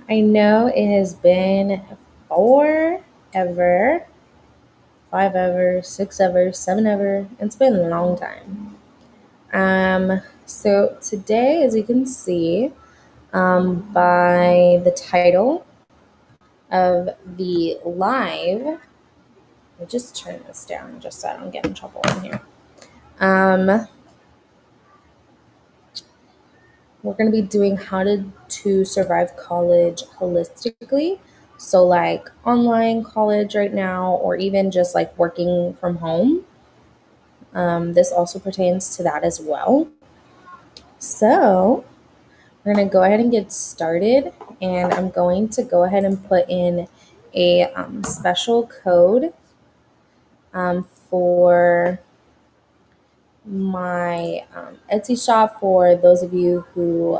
I know it has been forever, five ever, six ever, seven ever. It's been a long time. So today, as you can see, by the title of the live, I'll just turn this down just so I don't get in trouble in here. We're going to be doing how to survive college holistically. So, like online college right now, or even just like working from home. This also pertains to that as well. So, we're going to go ahead and get started. And I'm going to go ahead and put in a special code for my Etsy shop for those of you who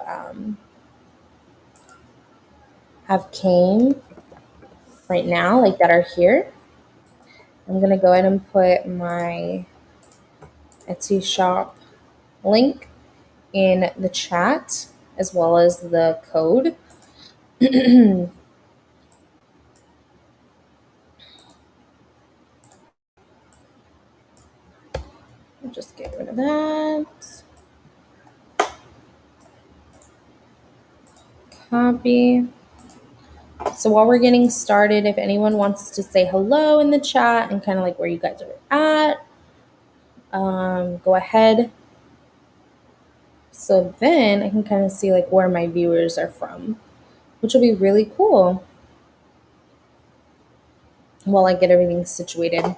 have came right now, like that are here. I'm gonna go ahead and put my Etsy shop link in the chat as well as the code. I'll just get rid of that. Copy. So while we're getting started, if anyone wants to say hello in the chat and kind of like where you guys are at, go ahead. So then I can kind of see like where my viewers are from, which will be really cool while I get everything situated.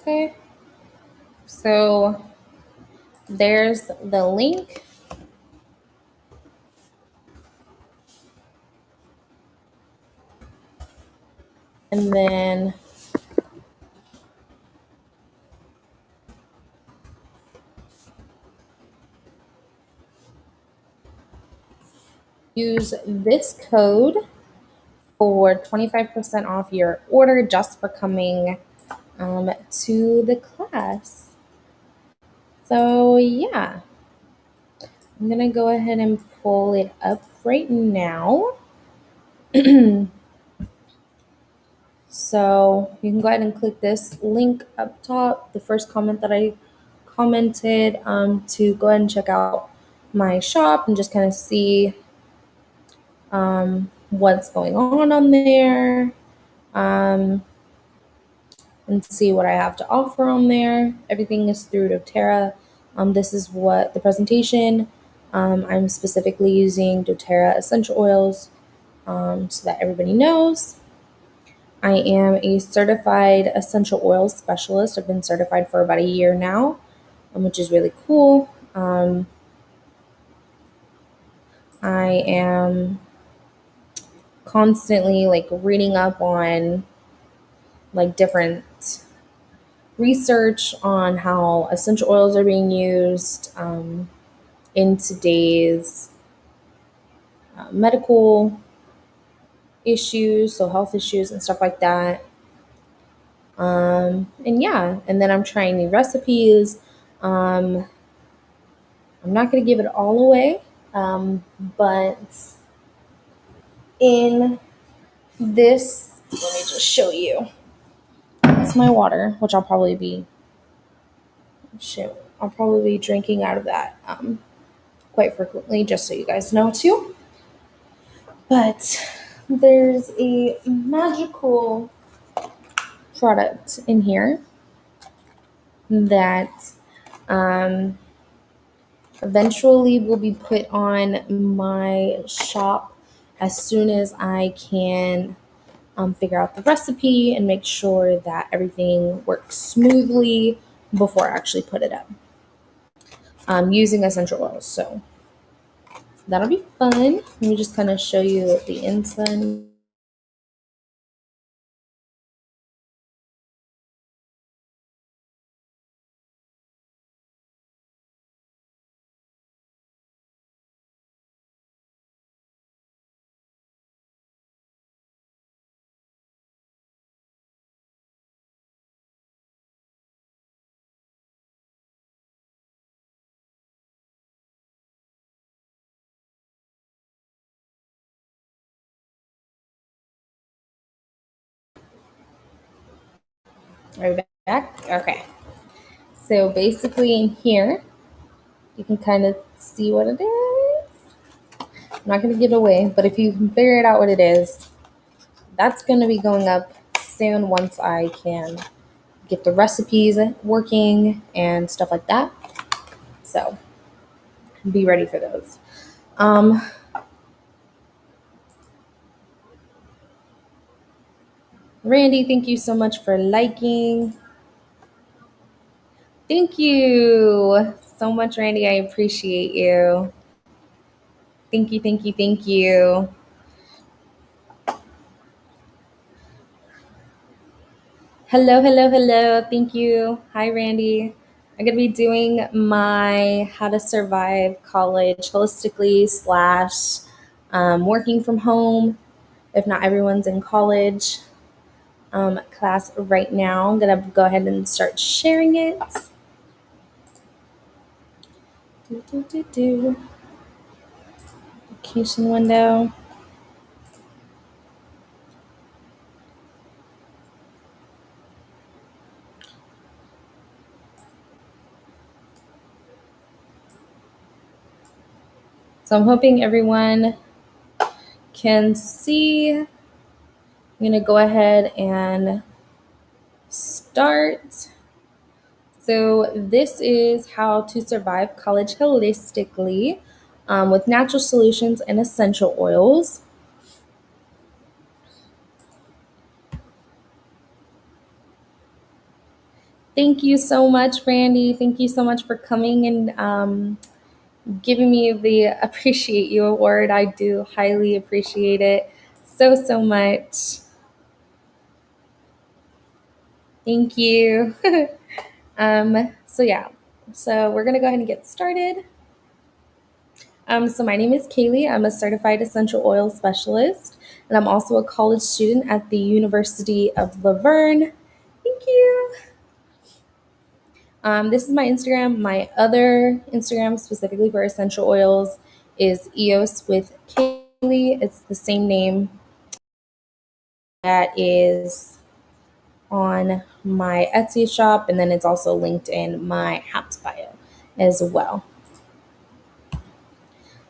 Okay, so there's the link. And then use this code for 25% off your order just for coming to the class. So yeah, I'm gonna go ahead and pull it up right now. So you can go ahead and click this link up top, the first comment that I commented, to go ahead and check out my shop and just kind of see what's going on there, and see what I have to offer on there. Everything is through doTERRA. This is what the presentation. I'm specifically using doTERRA essential oils, so that everybody knows. I am a certified essential oil specialist. I've been certified for about a year now, which is really cool. I am constantly like reading up on like different research on how essential oils are being used in today's medical issues, so health issues and stuff like that. And yeah, and then I'm trying new recipes. I'm not going to give it all away, but in this, let me just show you. It's my water, which I'll probably be drinking out of that quite frequently, just so you guys know too. But there's a magical product in here that eventually will be put on my shop as soon as I can figure out the recipe and make sure that everything works smoothly before I actually put it up. Using essential oils. So that'll be fun. Let me just kind of show you the inside. Are we back? Okay. So basically in here, you can kind of see what it is. I'm not going to give it away, but if you can figure it out what it is, that's going to be going up soon once I can get the recipes working and stuff like that. So be ready for those. Um, Randy, thank you so much for liking. Thank you so much, Randy. I appreciate you. Thank you, thank you, thank you. Hello, hello, hello. Thank you. Hi, Randy. I'm going to be doing my How to Survive College Holistically slash working from home. If not everyone's in college class right now. I'm going to go ahead and start sharing it. Vacation window. So I'm hoping everyone can see. I'm going to go ahead and start. So this is how to survive college holistically with natural solutions and essential oils. Thank you so much, Randy. Thank you so much for coming and giving me the Appreciate You award. I do highly appreciate it so, so much. Thank you. So yeah, so we're gonna go ahead and get started. So my name is Kaylee. I'm a certified essential oil specialist, and I'm also a college student at the University of Laverne. Thank you. This is my Instagram. My other Instagram, specifically for essential oils, is EOS with Kaylee. It's the same name that is on my Etsy shop, and then it's also linked in my Haps bio as well.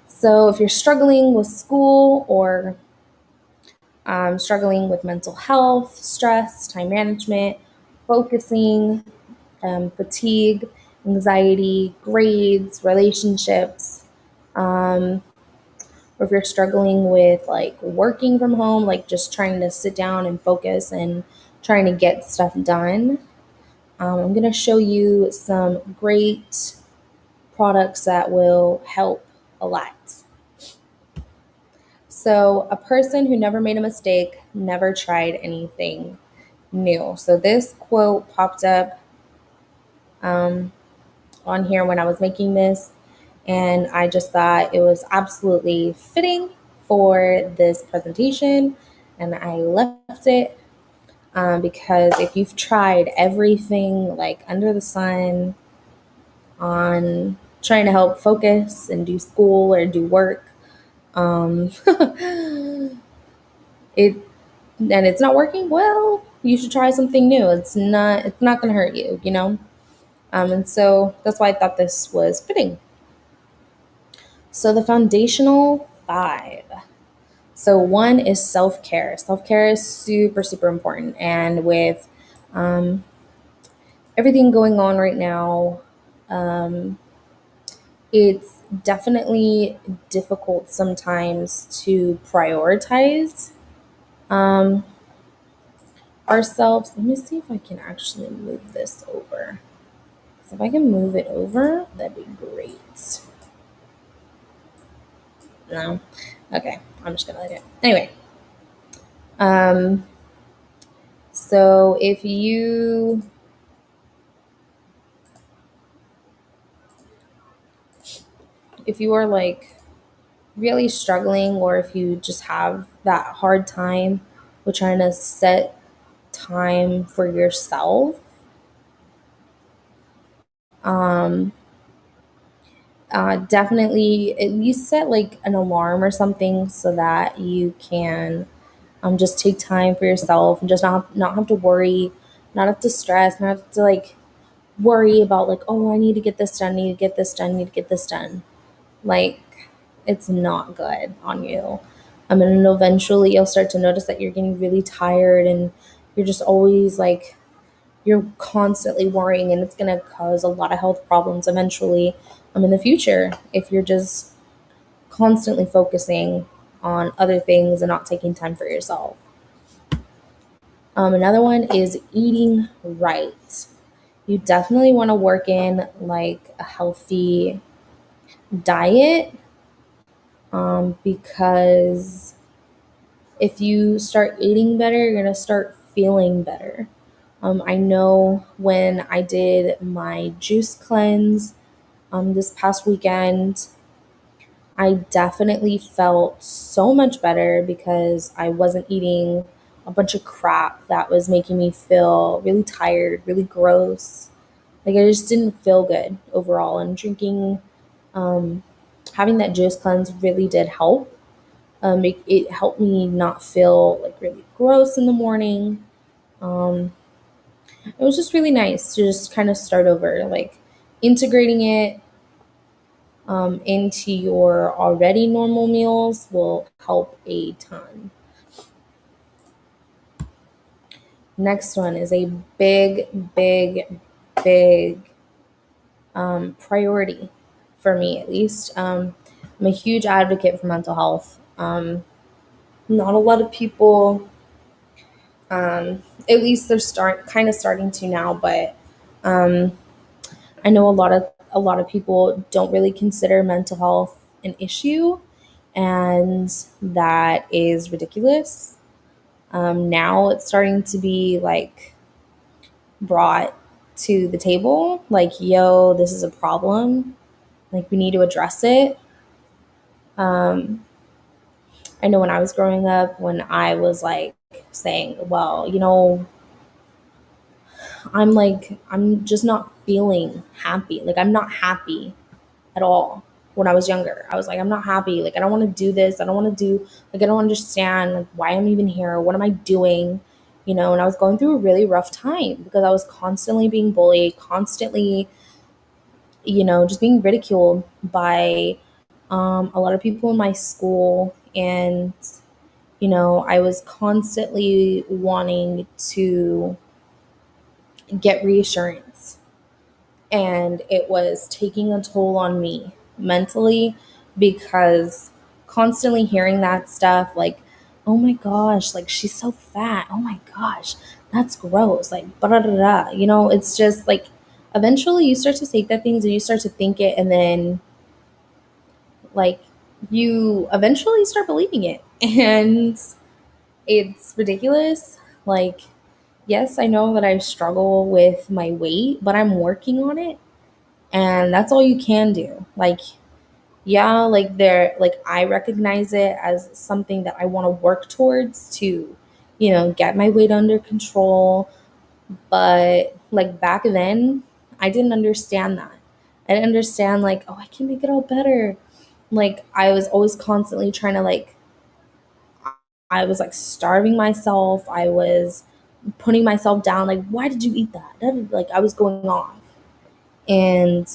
So if you're struggling with school or struggling with mental health, stress, time management, focusing, fatigue, anxiety, grades, relationships, or if you're struggling with like working from home, like just trying to sit down and focus and trying to get stuff done, I'm going to show you some great products that will help a lot. So, a person who never made a mistake never tried anything new. So, this quote popped up um, on here when I was making this, and I just thought it was absolutely fitting for this presentation, and I left it because if you've tried everything like under the sun on trying to help focus and do school or do work, um, it and it's not working, well, you should try something new. It's not going to hurt you, you know. And so that's why I thought this was fitting. So the foundational five. So one is self-care. Self-care is super, super important. And with um, everything going on right now, um, it's definitely difficult sometimes to prioritize um, ourselves. Let me see if I can actually move this over. So if I can move it over, that'd be great. No? Okay, I'm just gonna let it. Anyway, um, so if you are like really struggling, or if you just have that hard time with trying to set time for yourself, um, definitely at least set like an alarm or something so that you can just take time for yourself and just not have to worry not have to stress, not have to like worry about like, oh, I need to get this done, need to get this done, need to get this done. Like, it's not good on you. And eventually you'll start to notice that you're getting really tired and you're just always like, you're constantly worrying, and it's going to cause a lot of health problems eventually in the future if you're just constantly focusing on other things and not taking time for yourself. Another one is eating right. You definitely want to work in like a healthy diet, because if you start eating better, you're going to start feeling better. I know when I did my juice cleanse this past weekend, I definitely felt so much better because I wasn't eating a bunch of crap that was making me feel really tired, really gross. Like I just didn't feel good overall. And drinking, um, having that juice cleanse really did help. It helped me not feel like really gross in the morning. Um, it was just really nice to just kind of start over, like integrating it into your already normal meals will help a ton. Next one is a big priority for me, at least. I'm a huge advocate for mental health. Not a lot of people, at least they're starting to now, but um, I know a lot of people don't really consider mental health an issue, and that is ridiculous. Now it's starting to be like brought to the table, like, yo, this is a problem. Like, we need to address it. Um, I know when I was growing up, when I was like saying, well, I'm just not feeling happy. Like, I'm not happy at all. When I was younger, I was like, I'm not happy. Like, I don't want to do this. I don't want to do, like, I don't understand like why I'm even here. What am I doing? And I was going through a really rough time because I was constantly being bullied, constantly, just being ridiculed by a lot of people in my school. And, I was constantly wanting to get reassurance, and it was taking a toll on me mentally because constantly hearing that stuff like, oh my gosh, like she's so fat, oh my gosh, that's gross, like blah, blah, blah, blah. It's just like eventually you start to take that things and you start to think it, and then like you eventually start believing it and it's ridiculous. Like, yes, I know that I struggle with my weight, but I'm working on it, and that's all you can do. Like, yeah, like I recognize it as something that I want to work towards to get my weight under control. But like back then, I didn't understand that. I didn't understand like, oh, I can make it all better. Like, I was always constantly trying to like, I was like starving myself. I was putting myself down, like, why did you eat that? Like, I was going off. And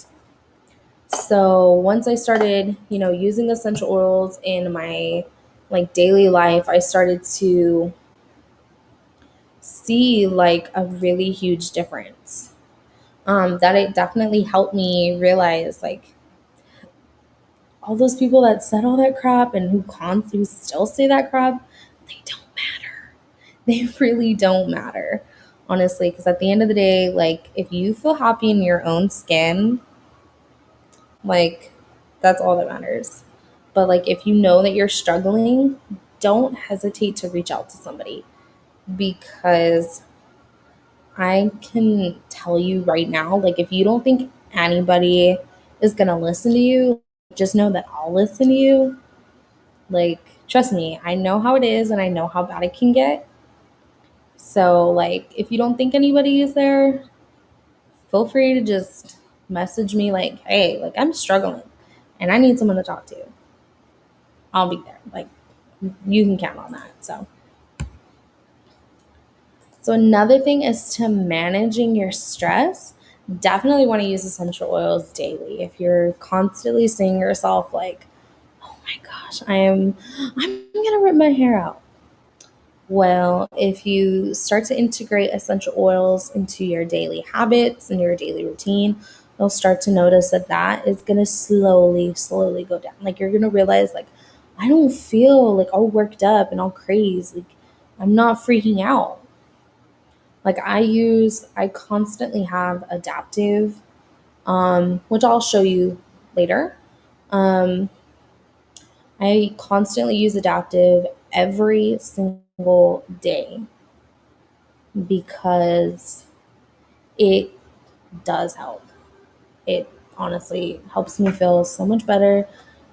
so once I started, using essential oils in my like daily life, I started to see like a really huge difference. That it definitely helped me realize like all those people that said all that crap and who still say that crap, they don't matter. They really don't matter, honestly. Because at the end of the day, like if you feel happy in your own skin, like that's all that matters. But like if you know that you're struggling, don't hesitate to reach out to somebody, because I can tell you right now, like if you don't think anybody is going to listen to you, just know that I'll listen to you. Like, trust me, I know how it is and I know how bad it can get. So like if you don't think anybody is there, feel free to just message me like, hey, like I'm struggling and I need someone to talk to. I'll be there. Like, you can count on that. So So another thing is to managing your stress. Definitely want to use essential oils daily. If you're constantly seeing yourself like, oh my gosh, I'm gonna rip my hair out. Well, if you start to integrate essential oils into your daily habits and your daily routine, you'll start to notice that that is going to slowly go down. Like you're going to realize, like, I don't feel like all worked up and all crazy. Like, I'm not freaking out. Like I constantly have adaptive, which I'll show you later. Um, I constantly use adaptive every single day because it does help. It honestly helps me feel so much better,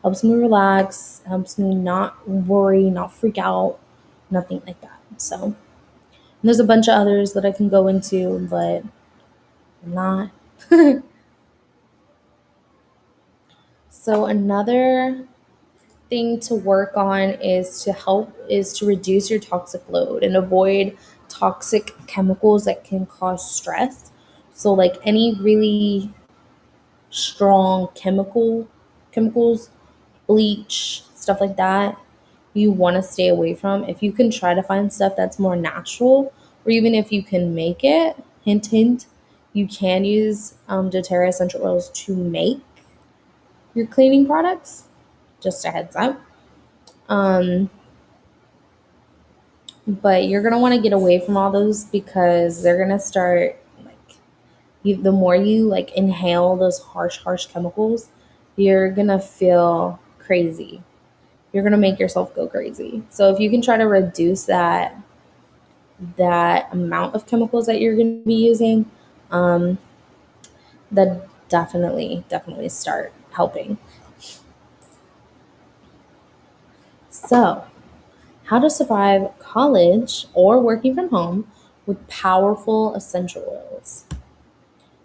helps me relax, helps me not worry, not freak out, nothing like that. So there's a bunch of others that I can go into, but I'm not. So another thing to work on is to reduce your toxic load and avoid toxic chemicals that can cause stress. So like any really strong chemicals, bleach, stuff like that, you want to stay away from. If you can try to find stuff that's more natural, or even if you can make it, hint hint, you can use doTERRA essential oils to make your cleaning products. Just a heads up. Um, but you're gonna want to get away from all those because they're gonna start like the more you like inhale those harsh chemicals, you're gonna feel crazy. You're gonna make yourself go crazy. So if you can try to reduce that amount of chemicals that you're gonna be using, um, that definitely start helping. So how to survive college or working from home with powerful essential oils.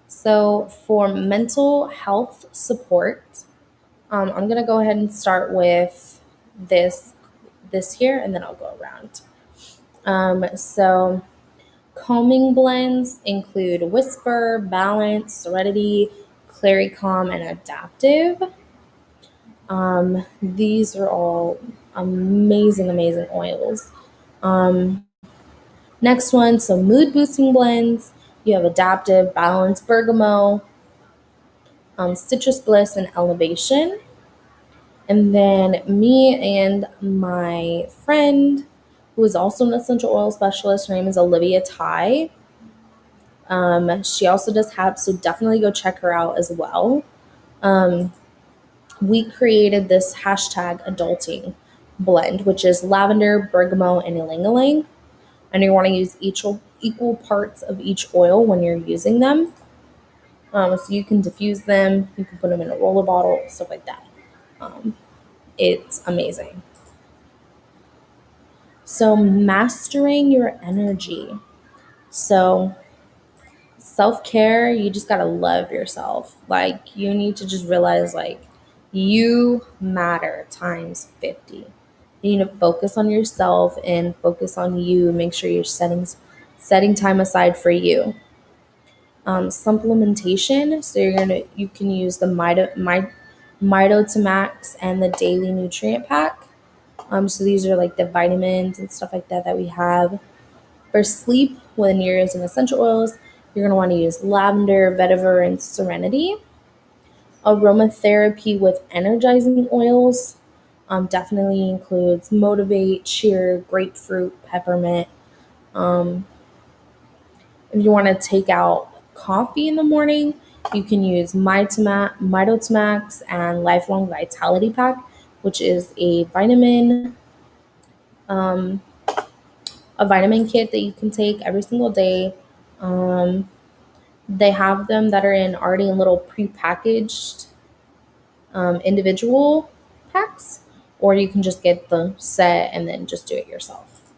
So for mental health support, I'm gonna go ahead and start with this this here, and then I'll go around. So calming blends include Whisper, Balance, Serenity, Clary Calm, and Adaptive. These are all amazing oils. Um, Next one, so mood boosting blends. You have Adaptive, Balance, Bergamot, Citrus Bliss, and Elevation. And then me and my friend, who is also an essential oil specialist, her name is Olivia Ty. She also does have, so definitely go check her out as well. Um, we created this hashtag adulting blend, which is lavender, bergamot, and ylang ylang. And you want to use equal parts of each oil when you're using them. So you can diffuse them, you can put them in a roller bottle, stuff like that. Um, it's amazing. So mastering your energy. So self-care, you just got to love yourself. Like you need to just realize like you matter times 50. You need to focus on yourself and focus on you. Make sure you're setting time aside for you. Supplementation. So you can use the Max and the Daily Nutrient Pack. So these are like the vitamins and stuff like that we have. For sleep, when you're using essential oils, you're gonna want to use lavender, vetiver, and serenity. Aromatherapy with energizing oils definitely includes motivate, cheer, grapefruit, peppermint. Um, if you want to take out coffee in the morning, you can use Max and Lifelong Vitality Pack, which is um, a vitamin kit that you can take every single day. Um, they have them that are in already in little prepackaged individual packs, or you can just get the set and then just do it yourself.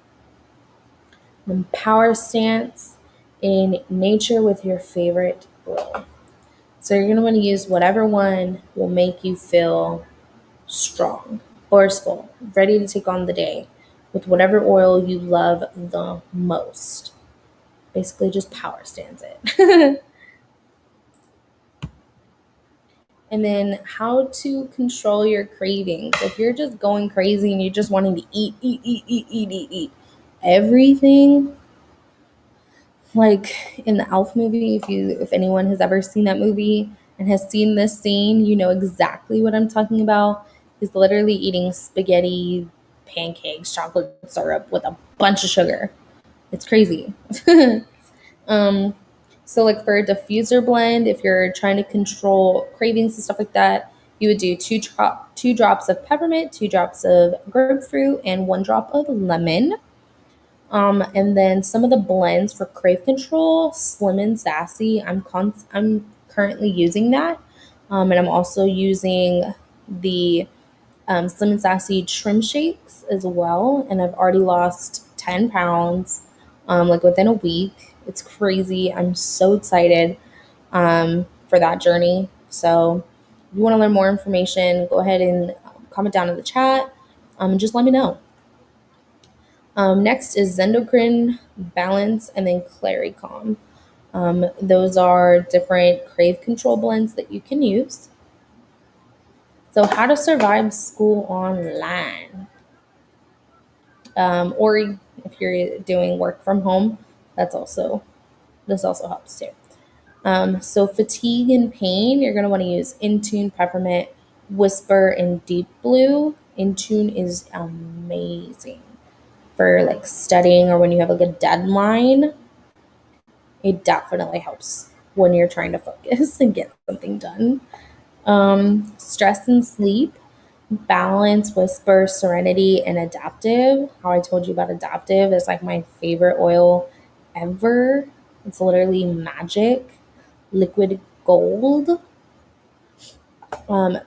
Then power stance in nature with your favorite oil. So you're going to want to use whatever one will make you feel strong, forceful, ready to take on the day with whatever oil you love the most. basically just power stands it. And then how to control your cravings. If you're just going crazy and you're just wanting to eat everything, like in the Elf movie, if anyone has ever seen that movie and has seen this scene, you know exactly what I'm talking about. He's literally eating spaghetti, pancakes, chocolate syrup with a bunch of sugar. It's crazy. um, so like for a diffuser blend, if you're trying to control cravings and stuff like that, you would do two drops of peppermint, 2 drops of grapefruit, and 1 drop of lemon. And then some of the blends for crave control, Slim and Sassy. I'm currently using that, and I'm also using the Slim and Sassy trim shakes as well. And I've already lost 10 pounds, like within a week. It's crazy. I'm so excited for that journey. So, if you want to learn more information, go ahead and comment down in the chat. And just let me know. Next is Zendocrine, Balance, and then Claricom. Those are different crave control blends that you can use. So, how to survive school online, or if you're doing work from home, this also helps too. So, fatigue and pain, you're going to want to use Intune, Peppermint, Whisper, and Deep Blue. Intune is amazing for like studying or when you have like a deadline. It definitely helps when you're trying to focus and get something done. Stress and sleep, balance, whisper, serenity, and adaptive. How I told you about adaptive is like my favorite oil ever. It's literally magic, liquid gold.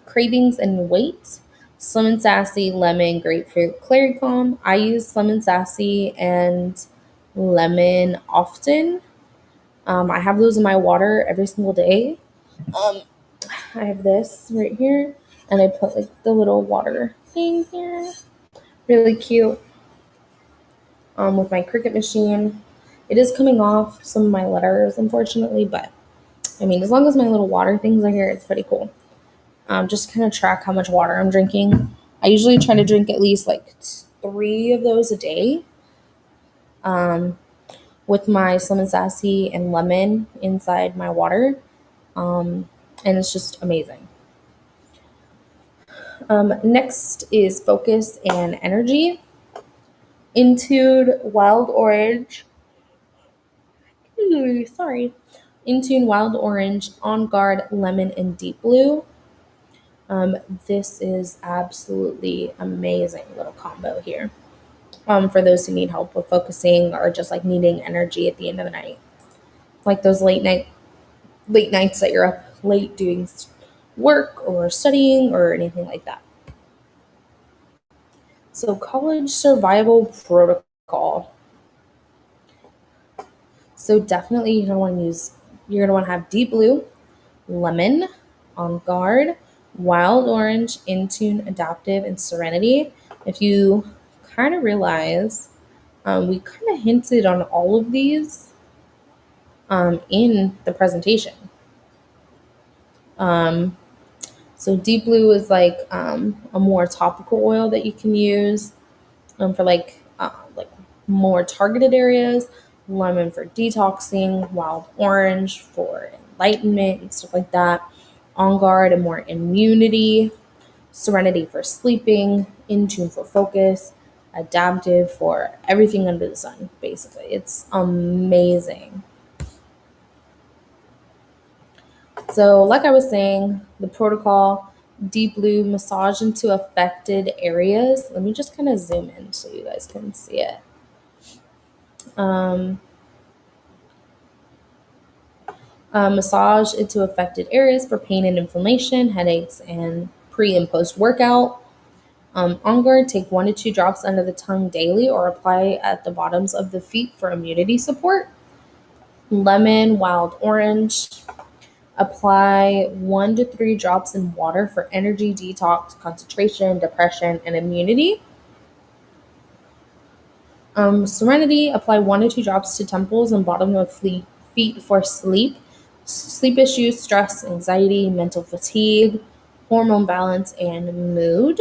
Cravings and weight, Slim and Sassy, lemon, grapefruit, Claricom. I use Slim and Sassy and lemon often. I have those in my water every single day. Um, I have this right here, and I put like the little water thing here. Really cute. With my Cricut machine. It is coming off some of my letters, unfortunately, but I mean, as long as my little water things are here, it's pretty cool. Just kind of track how much water I'm drinking. I usually try to drink at least like 3 of those a day. Um, with my Slim and Sassy and lemon inside my water. And it's just amazing. Next is focus and energy. Intune Wild Orange. Ooh, sorry. Intune Wild Orange, On Guard Lemon, and Deep Blue. This is absolutely amazing little combo here. For those who need help with focusing or just like needing energy at the end of the night, like those late nights that you're up late doing work or studying or anything like that. So, college survival protocol. So, definitely you're gonna want to have deep blue, lemon, on guard, wild orange, Intune, adaptive, and serenity. If you kind of realize, we kind of hinted on all of these in the presentation. Um, so, deep blue is like a more topical oil that you can use for like more targeted areas, lemon for detoxing, wild orange for enlightenment and stuff like that, on guard and more immunity, serenity for sleeping, in tune for focus, adaptive for everything under the sun. Basically, it's amazing. So like I was saying, the protocol, deep blue, massage into affected areas. Let me just kind of zoom in so you guys can see it. um, Massage into affected areas for pain and inflammation, headaches, and pre and post workout. On guard, take 1 to 2 drops under the tongue daily or apply at the bottoms of the feet for immunity support. Lemon, wild orange, apply 1 to 3 drops in water for energy, detox, concentration, depression, and immunity. Serenity, apply 1 to 2 drops to temples and bottom of feet for sleep. Sleep issues, stress, anxiety, mental fatigue, hormone balance, and mood.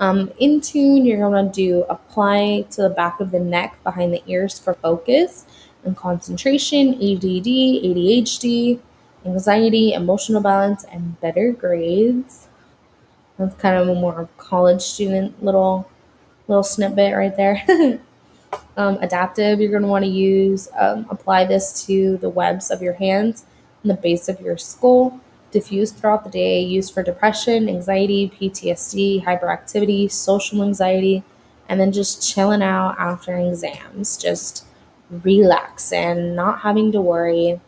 In tune, you're going to do apply to the back of the neck behind the ears for focus and concentration, ADD, ADHD, anxiety, emotional balance, and better grades. That's kind of a more college student little snippet right there. Adaptive, you're going to want to use, apply this to the webs of your hands and the base of your skull. Diffuse throughout the day, used for depression, anxiety, PTSD, hyperactivity, social anxiety, and then just chilling out after exams, just relaxing, not having to worry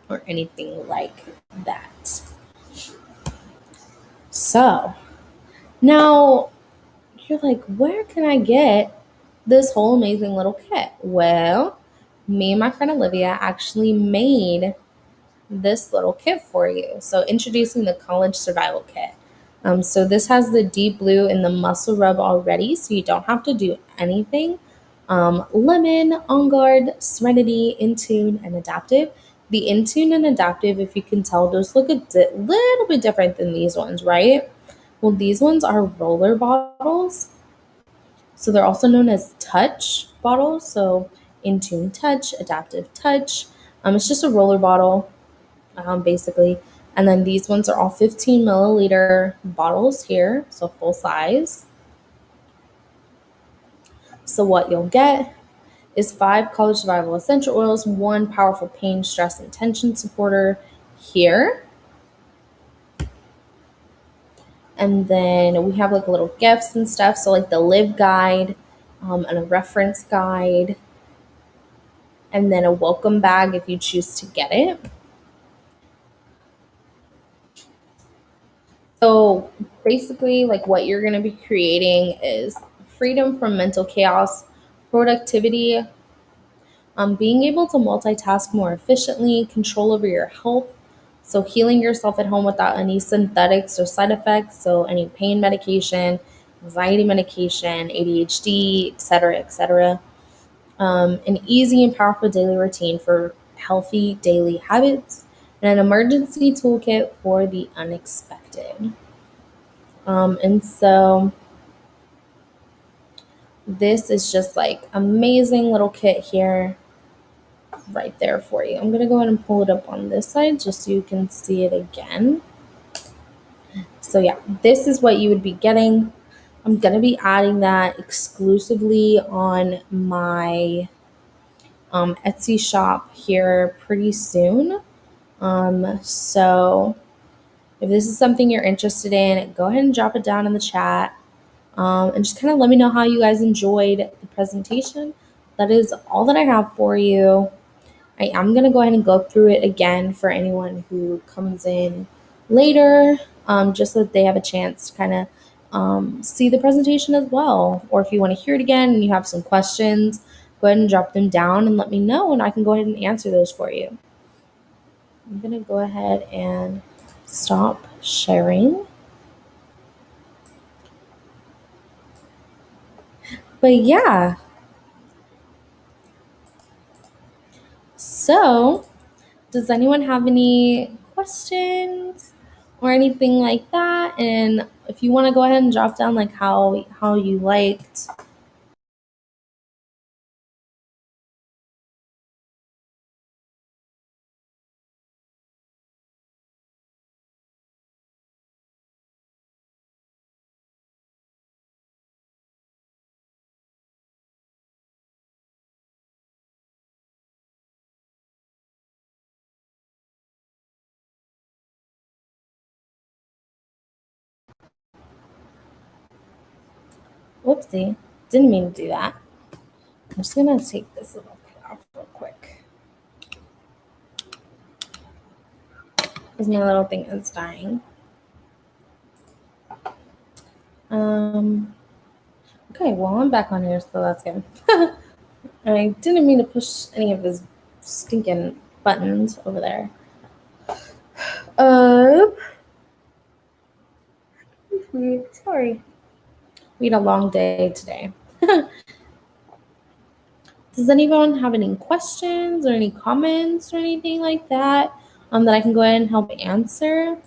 or anything like that. So, now you're like, where can I get this whole amazing little kit? Well, me and my friend Olivia actually made this little kit for you. So, introducing the College Survival Kit. So, this has the deep blue and the muscle rub already, so you don't have to do anything. Lemon, On Guard, Serenity, Intune, and Adaptive. The Intune and Adaptive, if you can tell, those look a little bit different than these ones, right? Well, these ones are roller bottles. So they're also known as touch bottles. So Intune Touch, Adaptive Touch. It's just a roller bottle, basically. And then these ones are all 15 milliliter bottles here, so full size. So what you'll get is 5 college survival essential oils, 1 powerful pain, stress, and tension supporter here. And then we have like little gifts and stuff. So like the live guide, and a reference guide, and then a welcome bag if you choose to get it. So basically, like what you're going to be creating is freedom from mental chaos, productivity, being able to multitask more efficiently, control over your health. So healing yourself at home without any synthetics or side effects. So any pain medication, anxiety medication, ADHD, etc., etc. An easy and powerful daily routine for healthy daily habits, and an emergency toolkit for the unexpected. And so this is just like amazing little kit here right there for you. I'm gonna go ahead and pull it up on this side just so you can see it again. So yeah, this is what you would be getting. I'm gonna be adding that exclusively on my Etsy shop here pretty soon. So if this is something you're interested in, go ahead and drop it down in the chat. And just kind of let me know how you guys enjoyed the presentation. That is all that I have for you. I am going to go ahead and go through it again for anyone who comes in later, just so that they have a chance to kind of see the presentation as well. Or if you want to hear it again and you have some questions, go ahead and drop them down and let me know, and I can go ahead and answer those for you. I'm going to go ahead and stop sharing. But yeah, so does anyone have any questions or anything like that? And if you want to go ahead and drop down like how you liked. Whoopsie, didn't mean to do that. I'm just gonna take this little thing off real quick because my little thing is dying. Um. Okay, well I'm back on here, so that's good. I didn't mean to push any of his stinking buttons over there. Uh, Sorry. We had a long day today. Does anyone have any questions or any comments or anything like that that I can go ahead and help answer?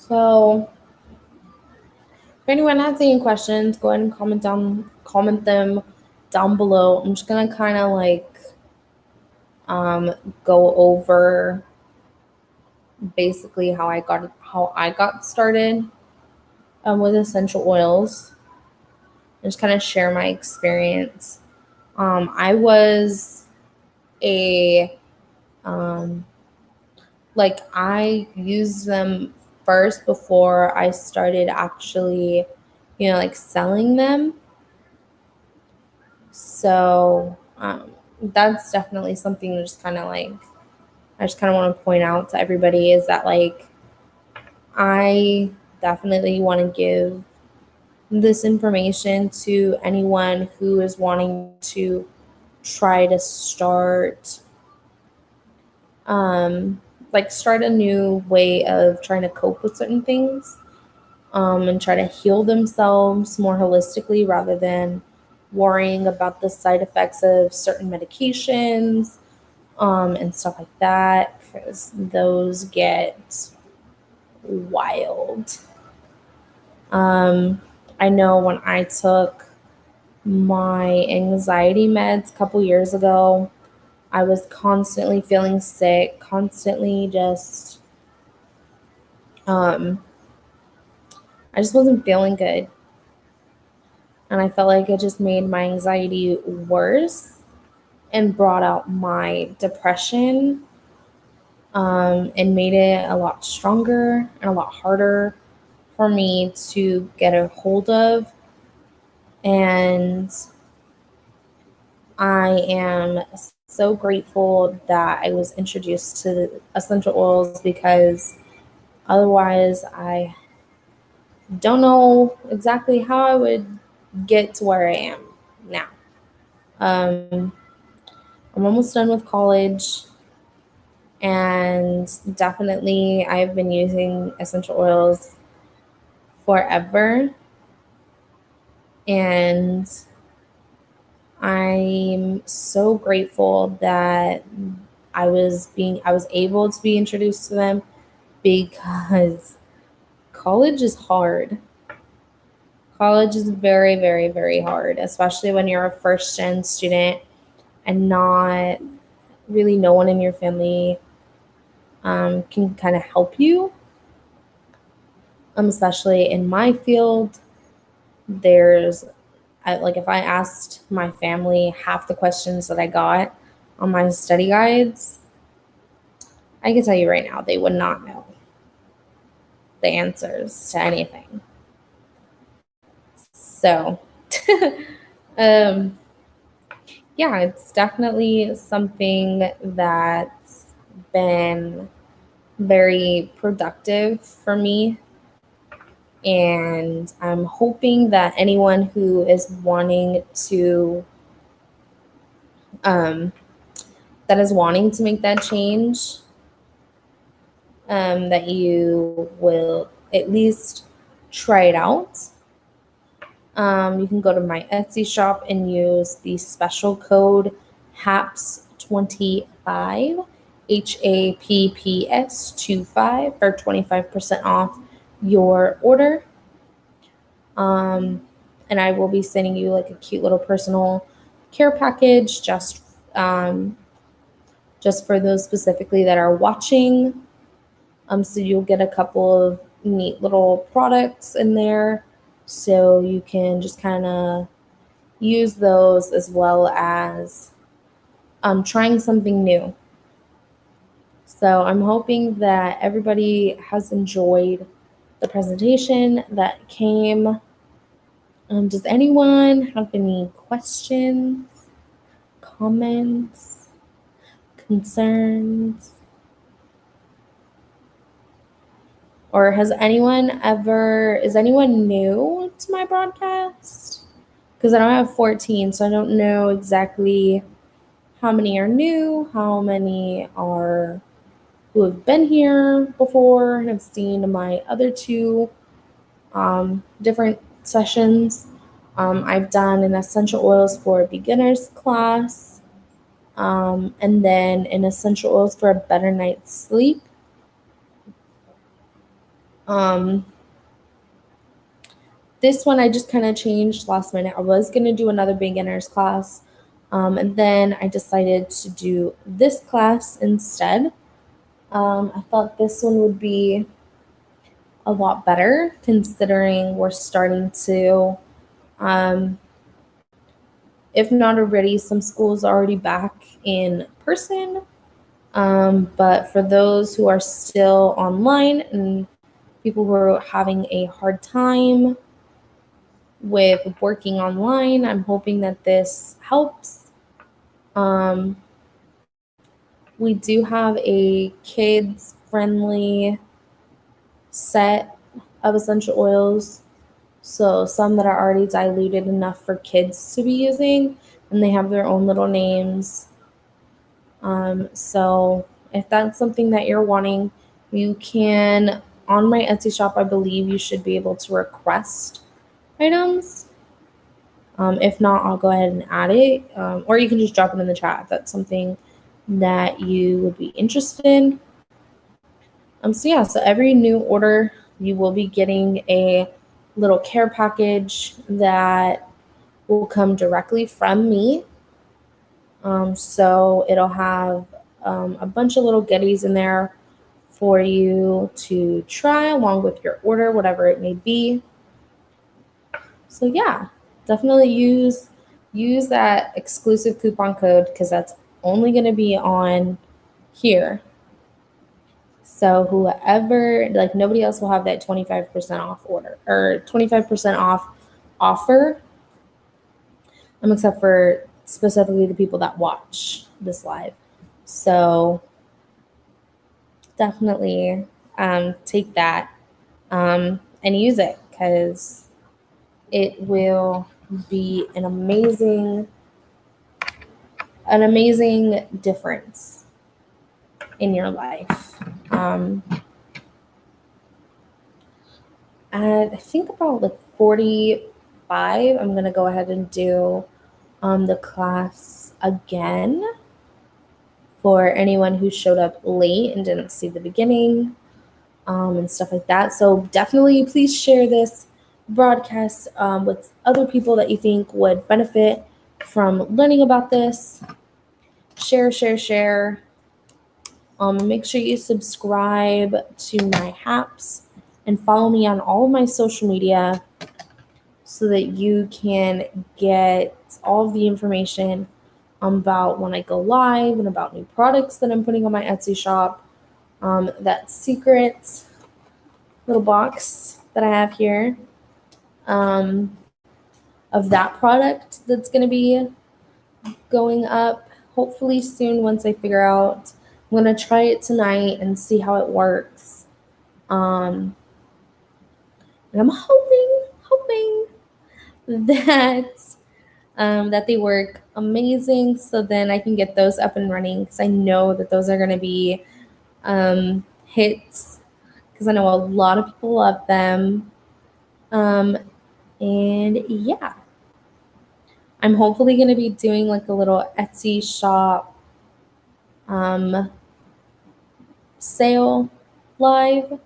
So if anyone has any questions, go ahead and comment them down below. I'm just gonna kind of like go over basically how I got started with essential oils. And just kind of share my experience. I was a um, like I used them first before I started actually, like selling them. So that's definitely something just kind of like I just kind of want to point out to everybody is that like I definitely want to give this information to anyone who is wanting to try to um, start a new way of trying to cope with certain things, and try to heal themselves more holistically rather than worrying about the side effects of certain medications, and stuff like that, because those get wild. I know when I took my anxiety meds a couple years ago, I was constantly feeling sick, constantly just, um, I just wasn't feeling good. And I felt like it just made my anxiety worse and brought out my depression, and made it a lot stronger and a lot harder for me to get a hold of. And I am so grateful that I was introduced to essential oils because otherwise I don't know exactly how I would get to where I am now. Um, I'm almost done with college, and definitely I've been using essential oils forever. And I'm so grateful that I was able to be introduced to them because college is hard. College is very, very, very hard, especially when you're a first gen student and not really no one in your family can kind of help you. Especially in my field, there's like if I asked my family half the questions that I got on my study guides, I can tell you right now they would not know the answers to anything. So, um, yeah, it's definitely something that's been very productive for me. And I'm hoping that anyone who is wanting to, um, make that change, that you will at least try it out. You can go to my Etsy shop and use the special code HAPS25, HAPPS 25 for 25% off your order. Um, and I will be sending you like a cute little personal care package just for those specifically that are watching. So you'll get a couple of neat little products in there, so you can just kind of use those as well as trying something new. So I'm hoping that everybody has enjoyed the presentation that came. Does anyone have any questions, comments, concerns? Or is anyone new to my broadcast? Because I don't have 14, so I don't know exactly how many are new, how many are who have been here before and have seen my other two different sessions. I've done an essential oils for beginners class, and then an essential oils for a better night's sleep. Um, this one I just kind of changed last minute. I was going to do another beginners class, and then I decided to do this class instead. I thought this one would be a lot better considering we're starting to, um, if not already, some schools are already back in person. But for those who are still online and people who are having a hard time with working online, I'm hoping that this helps. Um, we do have a kids friendly set of essential oils. So some that are already diluted enough for kids to be using, and they have their own little names. So if that's something that you're wanting, you can, on my Etsy shop, I believe you should be able to request items. If not, I'll go ahead and add it. Or you can just drop it in the chat if that's something that you would be interested in. So every new order, you will be getting a little care package that will come directly from me. So it'll have a bunch of little goodies in there for you to try along with your order, whatever it may be. So yeah, definitely use that exclusive coupon code because that's only going to be on here. So whoever, like nobody else will have that 25% off order or 25% off offer, except for specifically the people that watch this live. So definitely take that and use it because it will be an amazing difference in your life. At I think about like 45, I'm gonna go ahead and do the class again for anyone who showed up late and didn't see the beginning, and stuff like that. So definitely please share this broadcast with other people that you think would benefit from learning about this. Share. Make sure you subscribe to my haps and follow me on all of my social media so that you can get all of the information about when I go live and about new products that I'm putting on my Etsy shop. That secret little box that I have here of that product that's going to be going up hopefully soon once I figure out. I'm going to try it tonight and see how it works. And I'm hoping that that they work amazing so then I can get those up and running because I know that those are going to be hits because I know a lot of people love them. And yeah, I'm hopefully going to be doing like a little Etsy shop sale live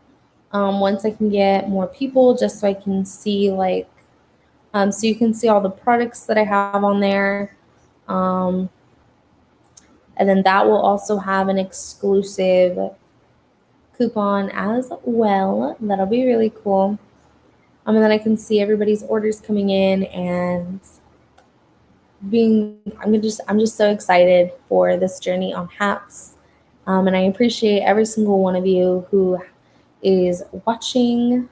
once I can get more people just so I can see like so you can see all the products that I have on there. And then that will also have an exclusive coupon as well. That'll be really cool. And then I can see everybody's orders coming in and I'm just so excited for this journey on Haps. And I appreciate every single one of you who is watching.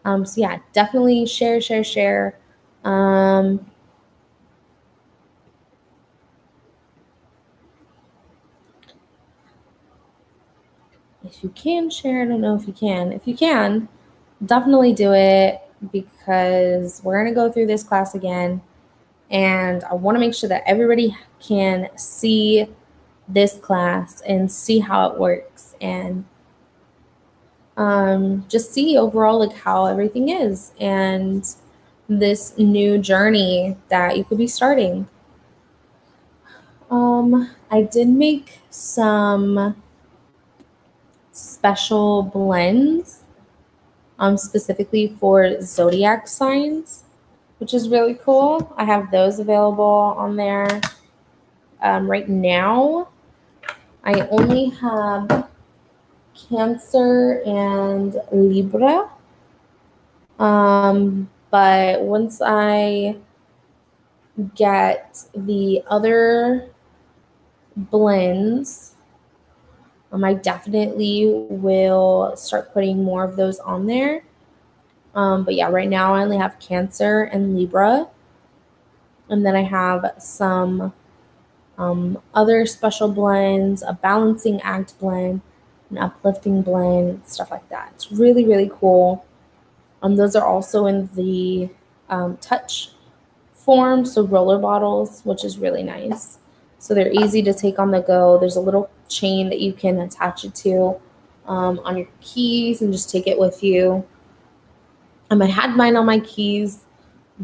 So yeah, definitely share. Um, if you can share, I don't know if you can. If you can, definitely do it because we're going to go through this class again. And I want to make sure that everybody can see this class and see how it works and just see overall like how everything is and this new journey that you could be starting. I did make some special blends specifically for zodiac signs, which is really cool. I have those available on there. Right now, I only have Cancer and Libra. But once I get the other blends, I definitely will start putting more of those on there. But yeah, right now I only have Cancer and Libra. And then I have some other special blends, a balancing act blend, an uplifting blend, stuff like that. It's really, really cool. Those are also in the touch form, so roller bottles, which is really nice. So they're easy to take on the go. There's a little chain that you can attach it to on your keys and just take it with you. I had mine on my keys,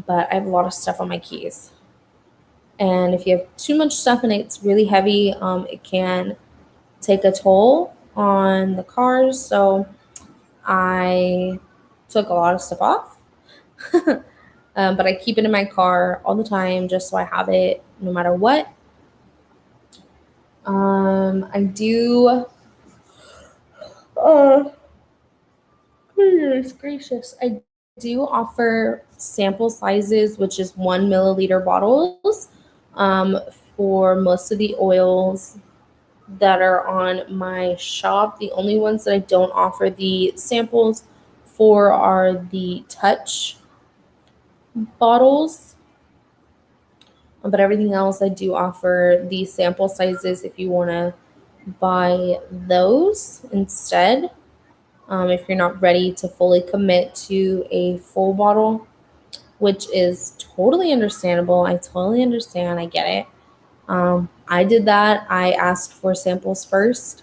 but I have a lot of stuff on my keys. And if you have too much stuff and it's really heavy, it can take a toll on the cars. So I took a lot of stuff off. But I keep it in my car all the time just so I have it no matter what. I do. Oh, goodness gracious! I do offer sample sizes, which is 1 milliliter bottles, um, for most of the oils that are on my shop. The only ones that I don't offer the samples for are the touch bottles. But everything else I do offer the sample sizes if you want to buy those instead. If you're not ready to fully commit to a full bottle, which is totally understandable. I totally understand. I get it. I did that. I asked for samples first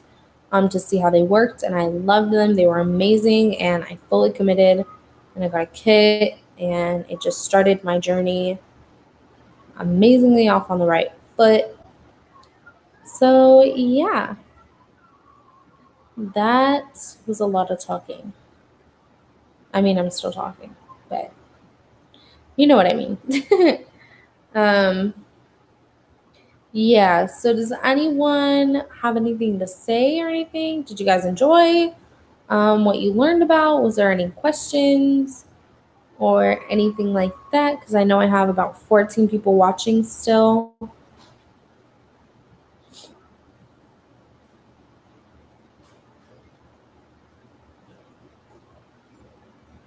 to see how they worked, and I loved them. They were amazing, and I fully committed. And I got a kit, and it just started my journey amazingly off on the right foot. So, yeah, that was a lot of talking. I mean, I'm still talking, but you know what I mean. um, yeah, so does anyone have anything to say or anything? Did you guys enjoy what you learned about? Was there any questions or anything like that? Because I know I have about 14 people watching still.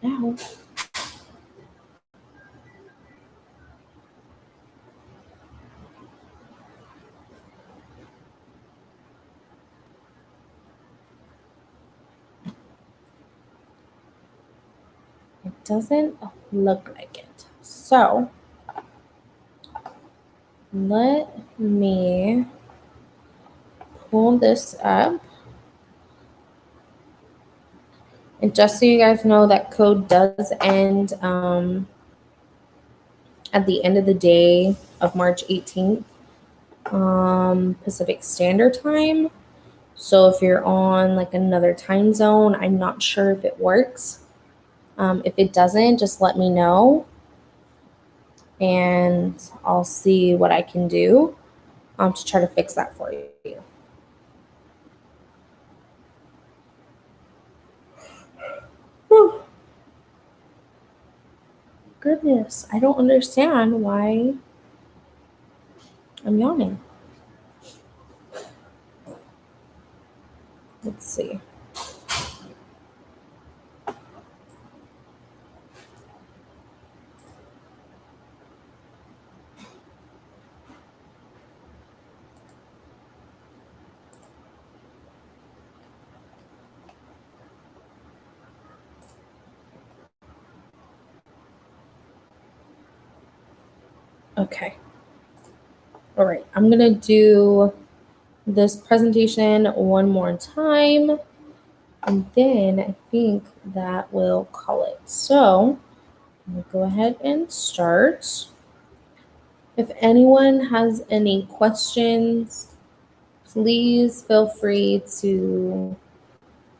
No, it doesn't look like it. So let me pull this up. And just so you guys know, that code does end at the end of the day of March 18th, Pacific Standard Time. So if you're on like another time zone, I'm not sure if it works. If it doesn't, just let me know and I'll see what I can do to try to fix that for you. Whew. Goodness, I don't understand why I'm yawning. Let's see. Okay. All right. I'm going to do this presentation one more time, and then I think that will call it. So I'll go ahead and start. If anyone has any questions, please feel free to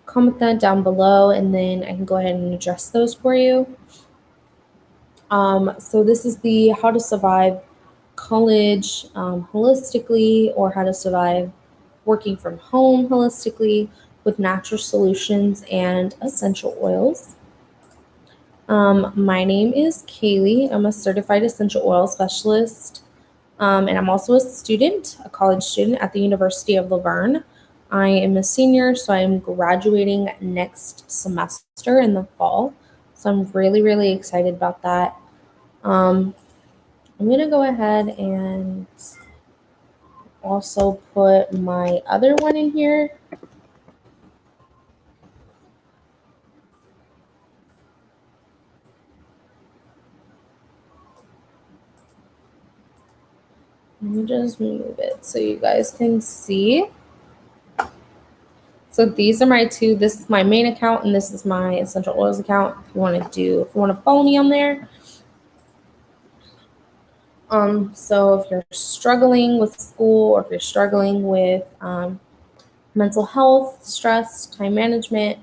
comment that down below, and then I can go ahead and address those for you. So this is the How to Survive College Holistically, or How to Survive Working from Home Holistically with Natural Solutions and Essential Oils. My name is Kaylee. I'm a certified essential oil specialist, and I'm also a student, a college student at the University of Laverne. I am a senior, so I'm graduating next semester in the fall. So I'm really, really excited about that. Um, I'm going to go ahead and also put my other one in here. Let me just move it so you guys can see. So these are my two. This is my main account, and this is my essential oils account. If you want to follow me on there. So if you're struggling with school, or if you're struggling with mental health, stress, time management,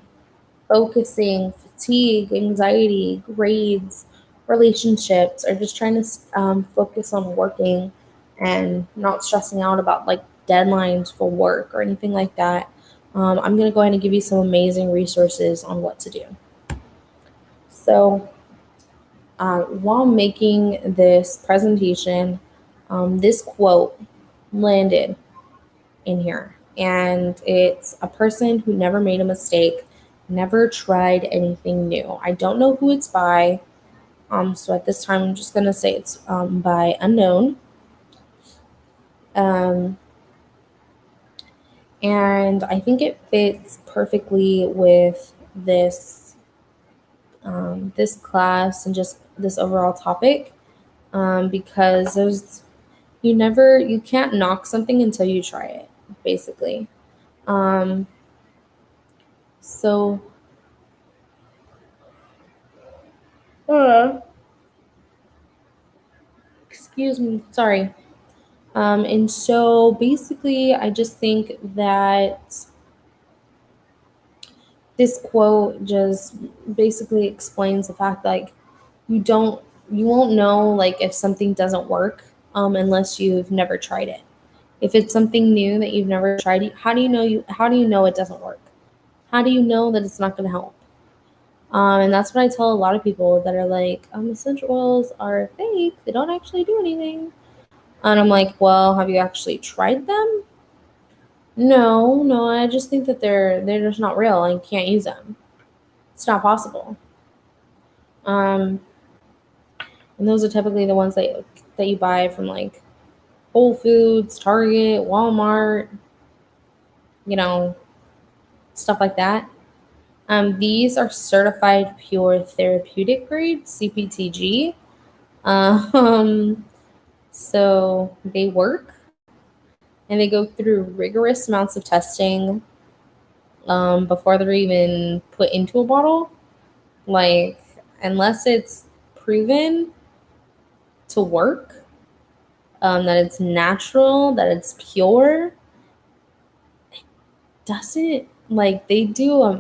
focusing, fatigue, anxiety, grades, relationships, or just trying to focus on working and not stressing out about like deadlines for work or anything like that, I'm going to go ahead and give you some amazing resources on what to do. So, while making this presentation, this quote landed in here. And it's a person who never made a mistake, never tried anything new. I don't know who it's by. So at this time, I'm just going to say it's by unknown. Um, and I think it fits perfectly with this class and just this overall topic, because you can't knock something until you try it, basically. Um, so uh, excuse me, sorry. And so basically, I just think that this quote just basically explains the fact like you don't you won't know like if something doesn't work unless you've never tried it. If it's something new that you've never tried, how do you know it doesn't work? How do you know that it's not going to help? And that's what I tell a lot of people that are like, essential oils are fake. They don't actually do anything. And I'm like, well, have you actually tried them? No, no, I just think that they're just not real and can't use them. It's not possible. Um, and those are typically the ones that you buy from like Whole Foods, Target, Walmart, you know, stuff like that. These are certified pure therapeutic grade (CPTG). Um, so they work and they go through rigorous amounts of testing before they're even put into a bottle. Like, unless it's proven to work, that it's natural, that it's pure, doesn't like they do a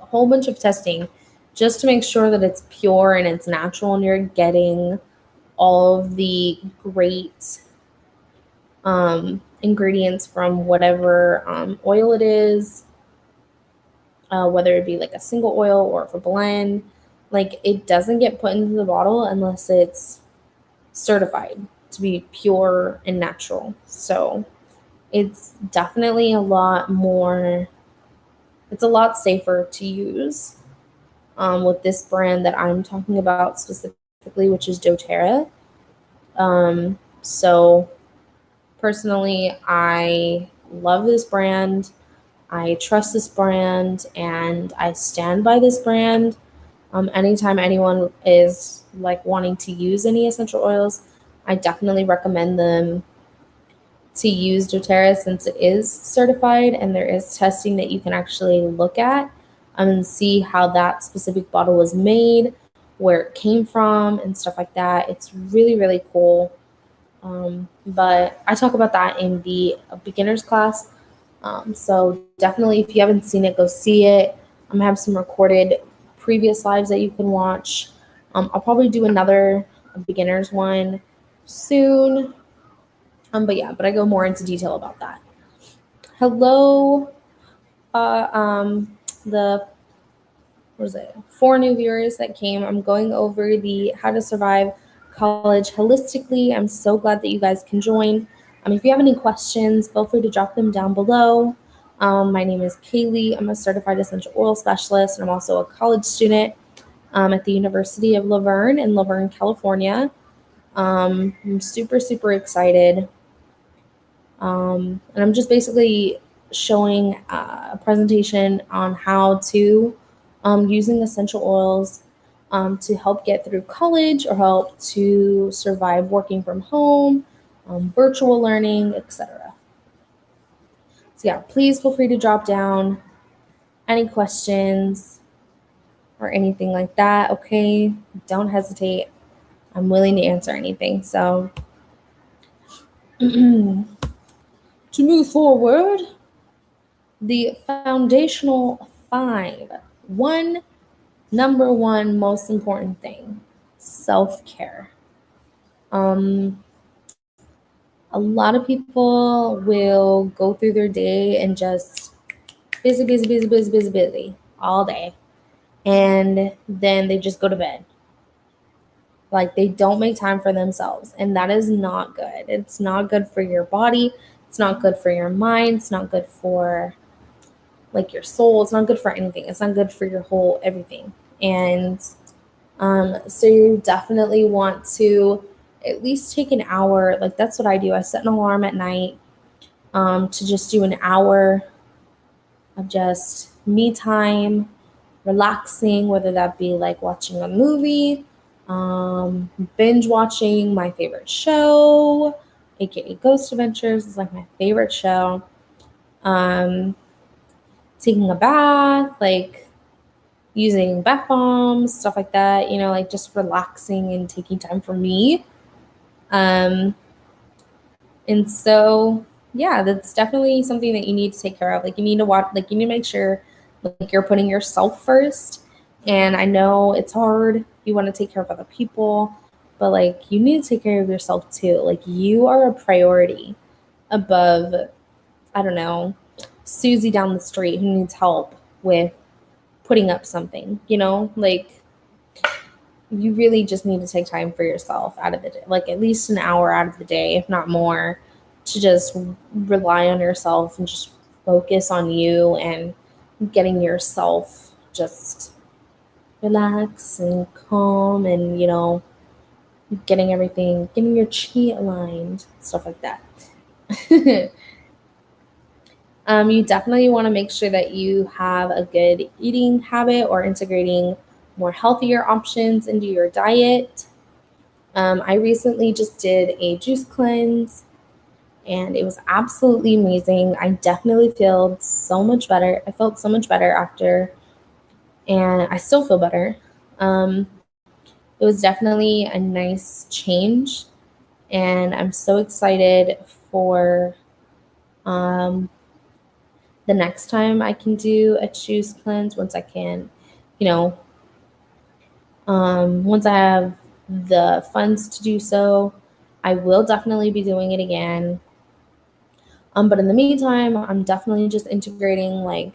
whole bunch of testing just to make sure that it's pure and it's natural and you're getting all of the great ingredients from whatever oil it is, whether it be like a single oil or if a blend. Like, it doesn't get put into the bottle unless it's certified to be pure and natural. So it's definitely it's a lot safer to use with this brand that I'm talking about specifically, which is doTERRA. So personally, I love this brand. I trust this brand and I stand by this brand. Anytime anyone is like wanting to use any essential oils, I definitely recommend them to use doTERRA since it is certified and there is testing that you can actually look at and see how that specific bottle was made, where it came from, and stuff like that. It's really, really cool. But I talk about that in the beginners class. So definitely, if you haven't seen it, go see it. I'm gonna have some recorded previous lives that you can watch. I'll probably do another beginners one soon. But I go more into detail about that. Hello, the what is it? 4 new viewers that came. I'm going over the how to survive college holistically. I'm so glad that you guys can join. If you have any questions, feel free to drop them down below. My name is Kaylee. I'm a certified essential oil specialist, and I'm also a college student at the University of Laverne in Laverne, California. I'm super, super excited. And I'm just basically showing a presentation on how to using essential oils to help get through college or help to survive working from home, virtual learning, etc. So yeah, please feel free to drop down any questions or anything like that. Okay, don't hesitate. I'm willing to answer anything. So to move forward, the foundational 5. Number one most important thing, self-care. Um, a lot of people will go through their day and just busy, busy, busy, busy, busy, busy all day. And then they just go to bed. Like they don't make time for themselves. And that is not good. It's not good for your body. It's not good for your mind. It's not good for like your soul. It's not good for anything. It's not good for your whole everything. And so you definitely want to at least take an hour. Like that's what I do. I set an alarm at night to just do an hour of just me time, relaxing, whether that be like watching a movie, binge watching my favorite show, aka Ghost Adventures is like my favorite show. Um, Taking a bath, like using bath bombs, stuff like that, like just relaxing and taking time for me. Um, and so, yeah, that's definitely something that you need to take care of. Like, you need to watch, like, you need to make sure like you're putting yourself first. And I know it's hard. You want to take care of other people, but like, you need to take care of yourself too. Like, you are a priority above, I don't know, Susie down the street who needs help with putting up something, like you really just need to take time for yourself out of the day, like at least an hour out of the day, if not more, to just rely on yourself and just focus on you and getting yourself just relaxed and calm and, getting your chi aligned, stuff like that. You definitely want to make sure that you have a good eating habit or integrating more healthier options into your diet. I recently just did a juice cleanse and it was absolutely amazing. I definitely feel so much better. I felt so much better after, and I still feel better. It was definitely a nice change, and I'm so excited for um, the next time I can do a juice cleanse once I can, you know, once I have the funds to do so. I will definitely be doing it again. But in the meantime, I'm definitely just integrating like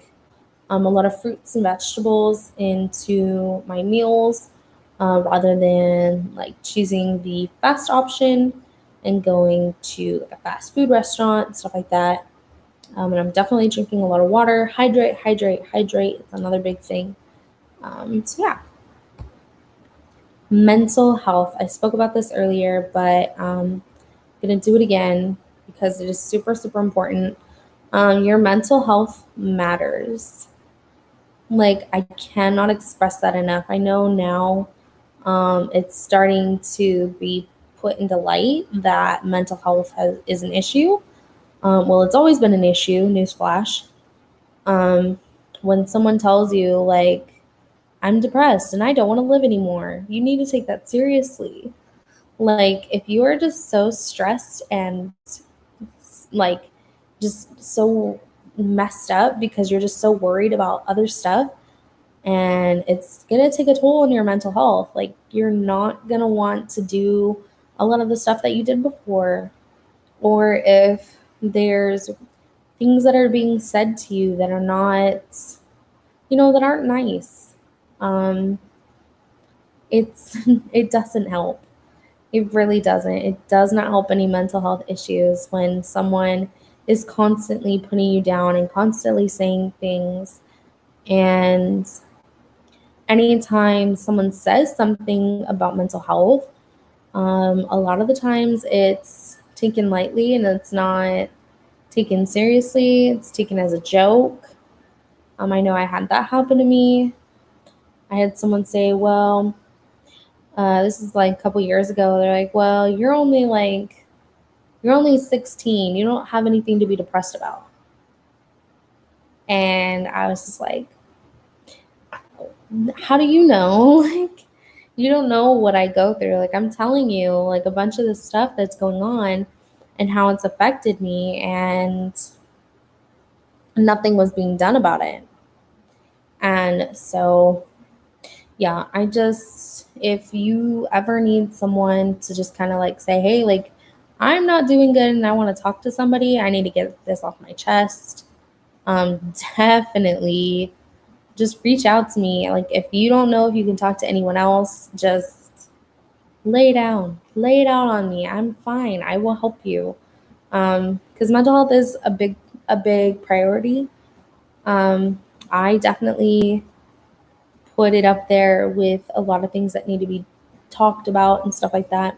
a lot of fruits and vegetables into my meals rather than like choosing the fast option and going to like a fast food restaurant, stuff like that. And I'm definitely drinking a lot of water. Hydrate, hydrate, hydrate. It's another big thing. So yeah, mental health. I spoke about this earlier, but I'm gonna do it again because it is super, super important. Your mental health matters. Like, I cannot express that enough. I know now it's starting to be put into light that mental health is an issue. Well, it's always been an issue, newsflash. Um, when someone tells you, like, I'm depressed and I don't want to live anymore, you need to take that seriously. Like, if you are just so stressed and like just so messed up because you're just so worried about other stuff, and it's gonna take a toll on your mental health. Like, you're not gonna want to do a lot of the stuff that you did before. Or if there's things that are being said to you that are not, that aren't nice, um, it's it doesn't help. It really doesn't. It does not help any mental health issues when someone is constantly putting you down and constantly saying things. And anytime someone says something about mental health, a lot of the times it's taken lightly and it's not taken seriously. It's taken as a joke. I know I had that happen to me. I had someone say, well, this is like a couple years ago. They're like, well, you're only 16. You don't have anything to be depressed about. And I was just like, how do you know? Like, you don't know what I go through. Like, I'm telling you, like, a bunch of the stuff that's going on and how it's affected me, and nothing was being done about it. And so, yeah, if you ever need someone to just kind of like say, hey, like, I'm not doing good and I want to talk to somebody, I need to get this off my chest, definitely just reach out to me. Like, if you don't know if you can talk to anyone else, just lay it out on me. I'm fine. I will help you. Because mental health is a big priority. Um, I definitely put it up there with a lot of things that need to be talked about and stuff like that.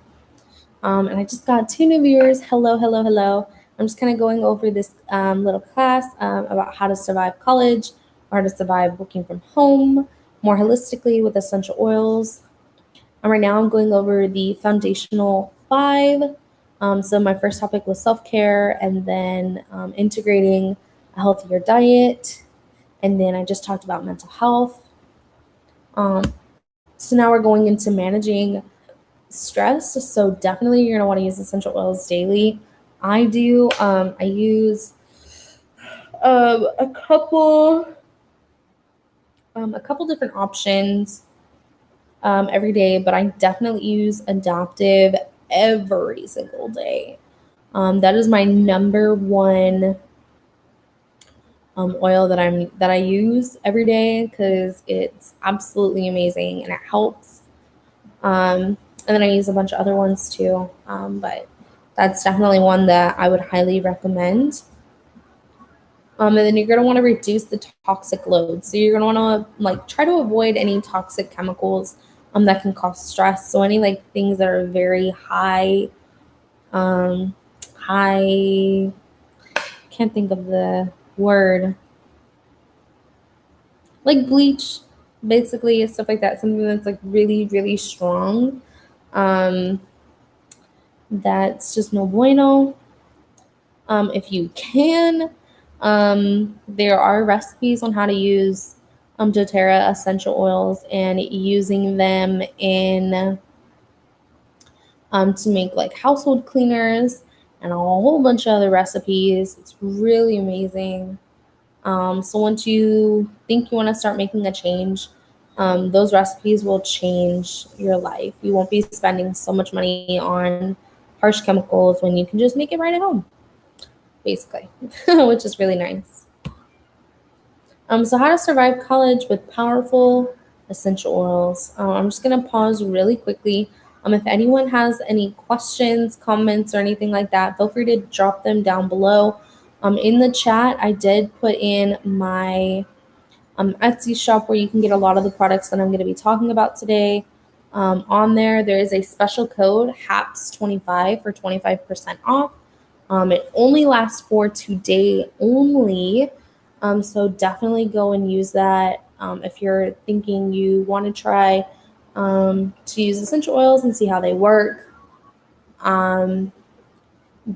And I just got 2 new viewers. Hello, hello, hello. I'm just kind of going over this little class about how to survive college or how to survive working from home more holistically with essential oils. And right now I'm going over the foundational five. So my first topic was self-care, and then integrating a healthier diet. And then I just talked about mental health. So now we're going into managing stress. So definitely you're gonna want to use essential oils daily. I do. I use a couple different options every day, but I definitely use adaptive every single day. That is my number one oil that I use every day because it's absolutely amazing and it helps. And then I use a bunch of other ones too, but that's definitely one that I would highly recommend. And then you're gonna want to reduce the toxic load. So you're gonna want to like try to avoid any toxic chemicals that can cause stress. So any like things that are very high, high. Can't think of the word. Like bleach, basically stuff like that. Something that's like really really strong. Um, that's just no bueno. If you can, there are recipes on how to use doTERRA essential oils and using them in to make like household cleaners and a whole bunch of other recipes. It's really amazing. So once you think you want to start making a change, those recipes will change your life. You won't be spending so much money on harsh chemicals when you can just make it right at home, basically, which is really nice. So how to survive college with powerful essential oils. I'm just gonna pause really quickly. If anyone has any questions, comments, or anything like that, feel free to drop them down below. In the chat, I did put in my Etsy shop where you can get a lot of the products that I'm going to be talking about today. On there, there is a special code, HAPS25 for 25% off. It only lasts for today only. So definitely go and use that if you're thinking you want to try to use essential oils and see how they work. Um,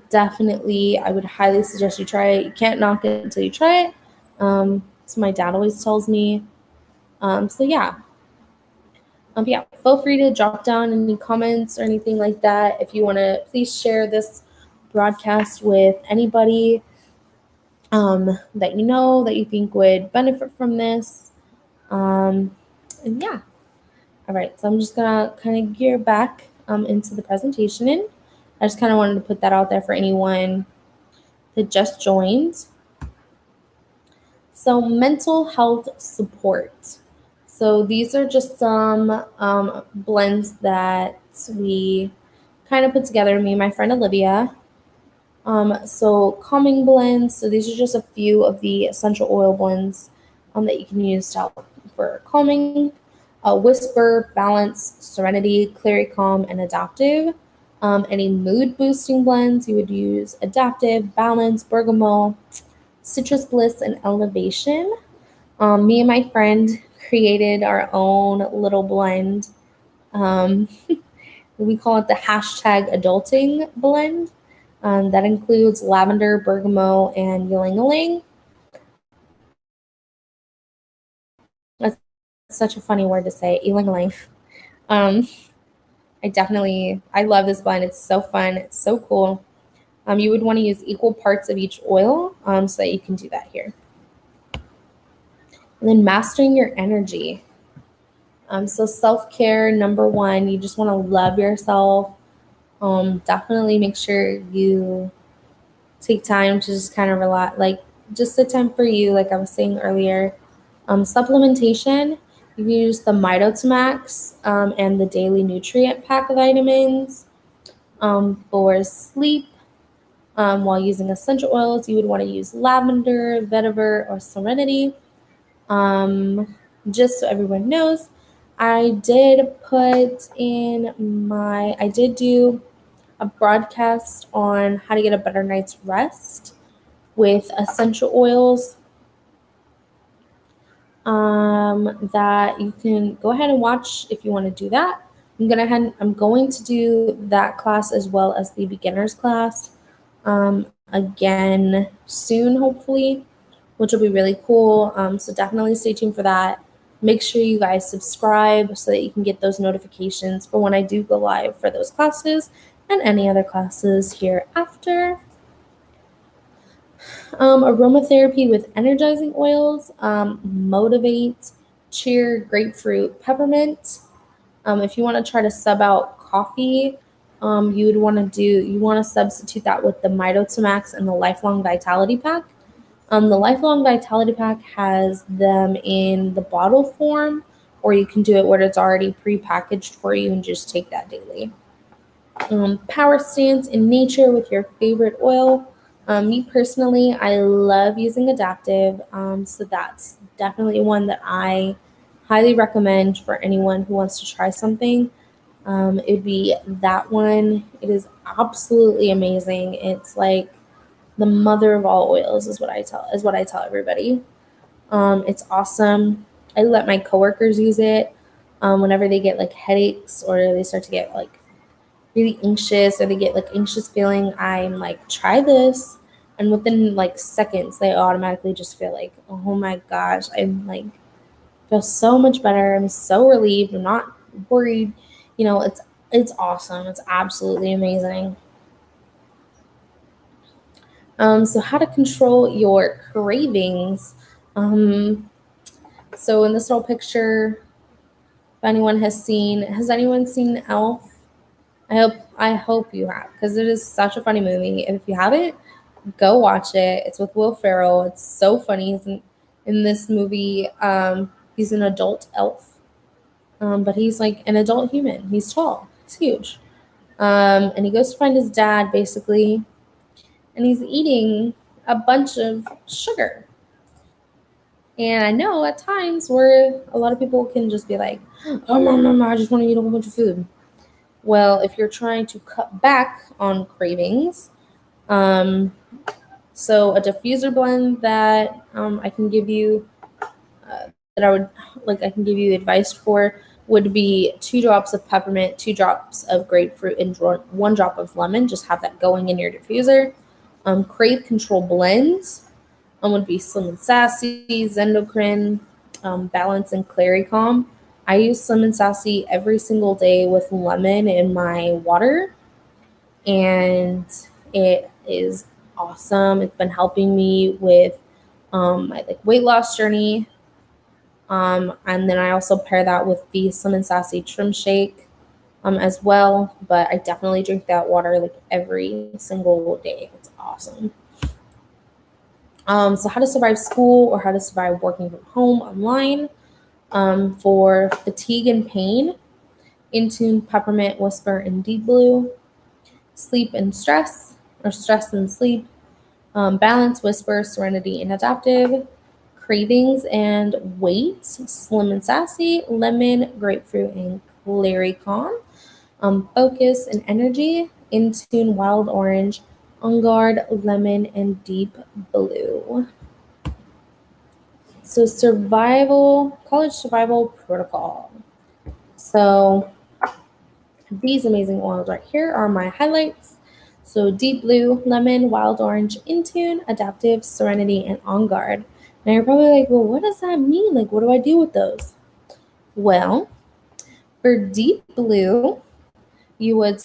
Definitely, I would highly suggest you try it. You can't knock it until you try it. So my dad always tells me. So yeah, yeah, feel free to drop down any comments or anything like that. If you want to, please share this broadcast with anybody that you know that you think would benefit from this. Um, and yeah, all right. So I'm just gonna kind of gear back into the presentation. I just kind of wanted to put that out there for anyone that just joined. So mental health support. So these are just some blends that we kind of put together, me and my friend Olivia. So calming blends. So these are just a few of the essential oil blends that you can use to help for calming. Whisper, balance, serenity, clary calm, and adaptive. Any mood boosting blends, you would use adaptive, balance, bergamot, citrus bliss, and elevation. Me and my friend created our own little blend. Um, we call it the hashtag adulting blend. That includes lavender, bergamot, and ylang ylang. That's such a funny word to say, ylang ylang. Um, I love this blend. It's so fun. It's so cool. You would want to use equal parts of each oil so that you can do that here. And then mastering your energy. So self care, number one, you just want to love yourself. Definitely make sure you take time to just kind of relax, like just the time for you, like I was saying earlier. Supplementation, you can use the Max and the daily nutrient pack of vitamins. For sleep, while using essential oils, you would want to use lavender, vetiver, or serenity. Um, just so everyone knows, I did do a broadcast on how to get a better night's rest with essential oils that you can go ahead and watch if you want to do that. I'm going to do that class as well as the beginners class again soon, hopefully, which will be really cool. So definitely stay tuned for that. Make sure you guys subscribe so that you can get those notifications for when I do go live for those classes and any other classes hereafter. Aromatherapy with energizing oils, motivate, cheer, grapefruit, peppermint. If you want to try to sub out coffee, you want to substitute that with the Max and the Lifelong Vitality Pack. The Lifelong Vitality Pack has them in the bottle form, or you can do it where it's already pre-packaged for you and just take that daily. Power stance in nature with your favorite oil. Me personally, I love using adaptive, so that's definitely one that I highly recommend for anyone who wants to try something. It'd be that one. It is absolutely amazing. It's like the mother of all oils is what I tell everybody. It's awesome. I let my coworkers use it whenever they get like headaches or they start to get like really anxious or they get like anxious feeling. I'm like, try this, and within like seconds they automatically just feel like, oh my gosh, I'm like feel so much better. I'm so relieved. I'm not worried. It's awesome. It's absolutely amazing. So how to control your cravings. Um, so in this little picture, if anyone has anyone seen Elf? I hope you have, because it is such a funny movie. And if you haven't, go watch it. It's with Will Ferrell. It's so funny. In this movie. He's an adult elf, but he's like an adult human. He's tall. He's huge. And he goes to find his dad basically, and he's eating a bunch of sugar. And I know at times where a lot of people can just be like, oh, no, I just want to eat a whole bunch of food. Well, if you're trying to cut back on cravings, um, so a diffuser blend that I can give you, that I can give you advice for, would be 2 drops of peppermint, 2 drops of grapefruit, and 1 drop of lemon. Just have that going in your diffuser. Crave Control blends would be Slim and Sassy, Zendocrine, Balance, and Clary Calm. I use Slim and Sassy every single day with lemon in my water, and it is awesome. It's been helping me with my like weight loss journey. And then I also pair that with the Slim and Sassy Trim Shake as well. But I definitely drink that water like every single day. It's awesome. So how to survive school or how to survive working from home online. For fatigue and pain, Intune, Peppermint, Whisper, and Deep Blue. Sleep and stress, or stress and sleep. Balance, Whisper, Serenity, and Adaptive. Cravings and weight, Slim and Sassy, Lemon, Grapefruit, and Clary Calm. Focus and energy, Intune, Wild Orange, On Guard, Lemon, and Deep Blue. So college survival protocol. So these amazing oils right here are my highlights. So Deep Blue, Lemon, Wild Orange, Intune, Adaptive, Serenity, and On Guard. Now you're probably like, well, what does that mean? Like, what do I do with those? Well, for Deep Blue, you would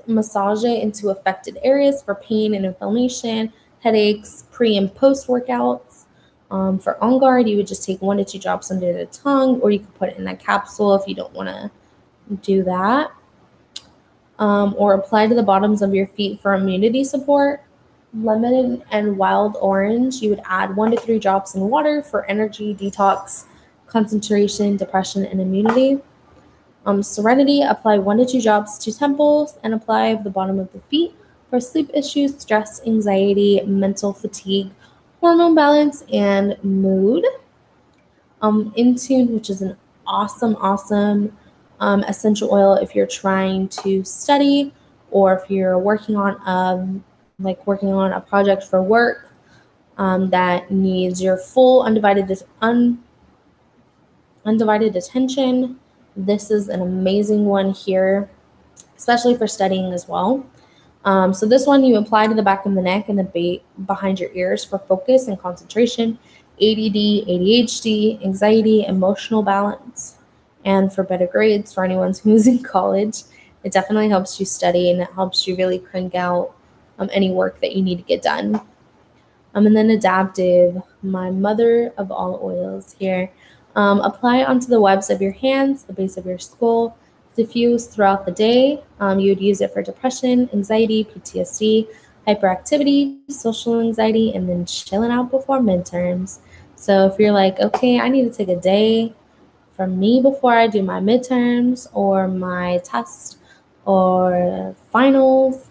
massage it into affected areas for pain and inflammation, headaches, pre and post workouts. For On Guard, you would just take 1 to 2 drops under the tongue, or you could put it in a capsule if you don't want to do that. Or apply to the bottoms of your feet for immunity support. Lemon and wild orange, you would add 1 to 3 drops in water for energy, detox, concentration, depression, and immunity. Serenity, apply 1 to 2 drops to temples and apply at the bottom of the feet for sleep issues, stress, anxiety, mental fatigue, hormone balance, and mood. Intune, which is an awesome essential oil if you're trying to study or if you're working on a project for work that needs your full undivided attention. This is an amazing one here, especially for studying as well. So this one you apply to the back of the neck and the behind your ears for focus and concentration, ADD, ADHD, anxiety, emotional balance, and for better grades for anyone who's in college. It definitely helps you study and it helps you really crank out any work that you need to get done. And then Adaptive, my mother of all oils here. Apply onto the webs of your hands, the base of your skull, diffuse throughout the day. You would use it for depression, anxiety, PTSD, hyperactivity, social anxiety, and then chilling out before midterms. So if you're like, okay, I need to take a day from me before I do my midterms or my test or finals,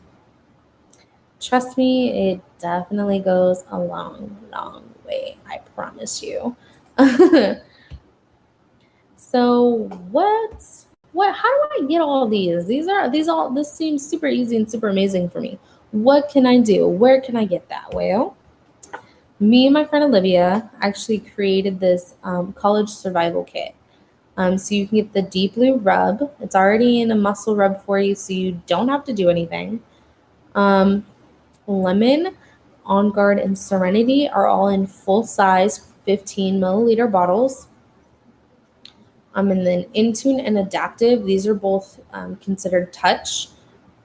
trust me, it definitely goes a long way. I promise you. So how do I get all these? This seems super easy and super amazing for me. What can I do? Where can I get that? Well, me and my friend Olivia actually created this college survival kit. So you can get the Deep Blue rub. It's already in a muscle rub for you, so you don't have to do anything. Lemon, On Guard, and Serenity are all in full size 15 milliliter bottles. And then Intune and Adaptive, these are both considered touch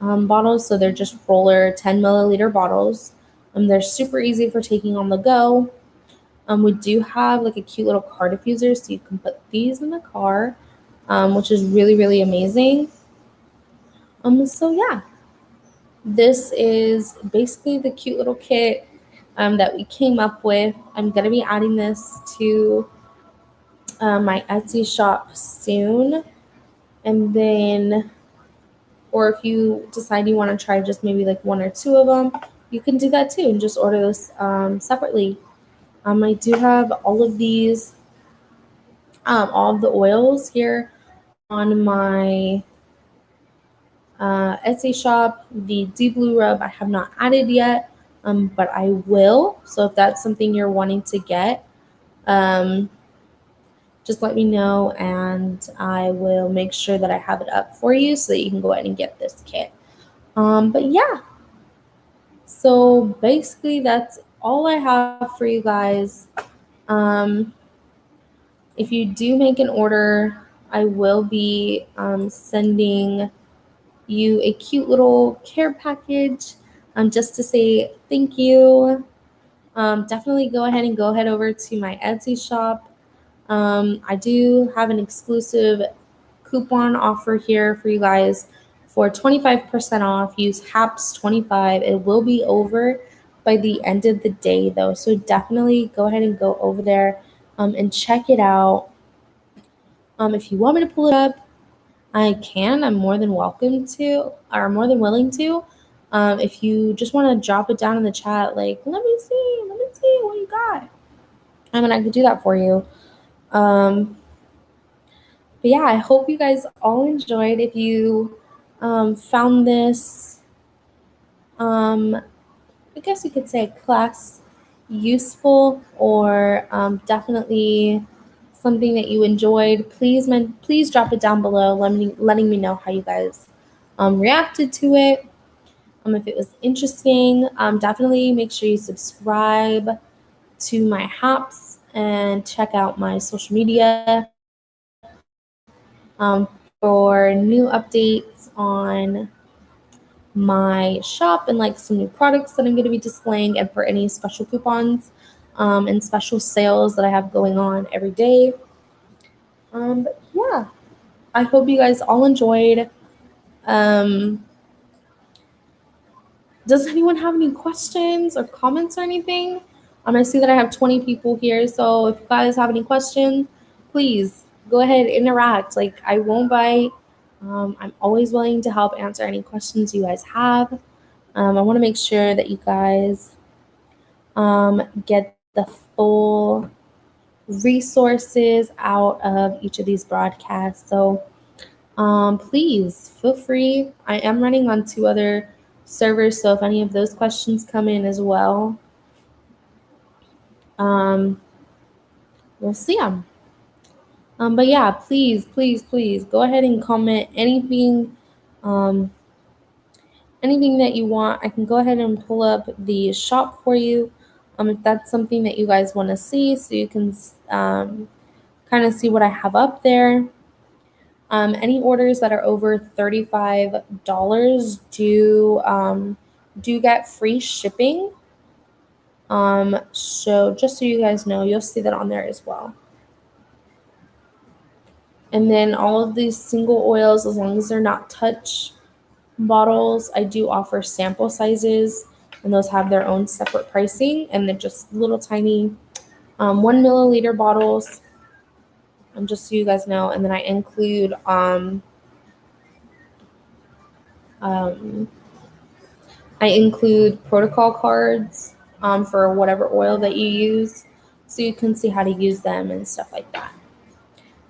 bottles, so they're just roller 10 milliliter bottles. They're super easy for taking on the go. We do have like a cute little car diffuser, so you can put these in the car, which is really amazing. So yeah, this is basically the cute little kit that we came up with. I'm gonna be adding this to my Etsy shop soon, and then, or if you decide you want to try just maybe like 1 or 2 of them, you can do that too and just order this separately. I do have all of these, all of the oils here on my Etsy shop. The Deep Blue Rub I have not added yet, but I will. So if that's something you're wanting to get, just let me know, and I will make sure that I have it up for you so that you can go ahead and get this kit. But yeah, so basically that's all I have for you guys. Um, if you do make an order, I will be sending you a cute little care package just to say thank you. Definitely go ahead over to my Etsy shop. I do have an exclusive coupon offer here for you guys for 25% off. Use HAPS25. It will be over by the end of the day though. So definitely go ahead and go over there and check it out. If you want me to pull it up, I can. I'm more than welcome to, or more than willing to. If you just want to drop it down in the chat, like, let me see what you got. I could do that for you. But yeah, I hope you guys all enjoyed. If you found this, I guess you could say class useful or definitely something that you enjoyed, please drop it down below, letting me know how you guys reacted to it. If it was interesting, definitely make sure you subscribe to my haps and check out my social media for new updates on my shop and like some new products that I'm going to be displaying, and for any special coupons and special sales that I have going on every day. But yeah, I hope you guys all enjoyed. Um, does anyone have any questions or comments or anything? I see that I have 20 people here, so if you guys have any questions, please go ahead, interact. Like, I won't bite. I'm always willing to help answer any questions you guys have. I want to make sure that you guys get the full resources out of each of these broadcasts. So please feel free. I am running on 2 other servers, so if any of those questions come in as well, um, we'll see them. But yeah, please go ahead and comment um, anything that you want. I can go ahead and pull up the shop for you if that's something that you guys want to see, so you can kind of see what I have up there. Any orders that are over $35 do get free shipping. So just so you guys know, you'll see that on there as well. And then all of these single oils, as long as they're not touch bottles, I do offer sample sizes, and those have their own separate pricing, and they're just little tiny 1 milliliter bottles. Just so you guys know, and then I include um, protocol cards for whatever oil that you use, so you can see how to use them and stuff like that.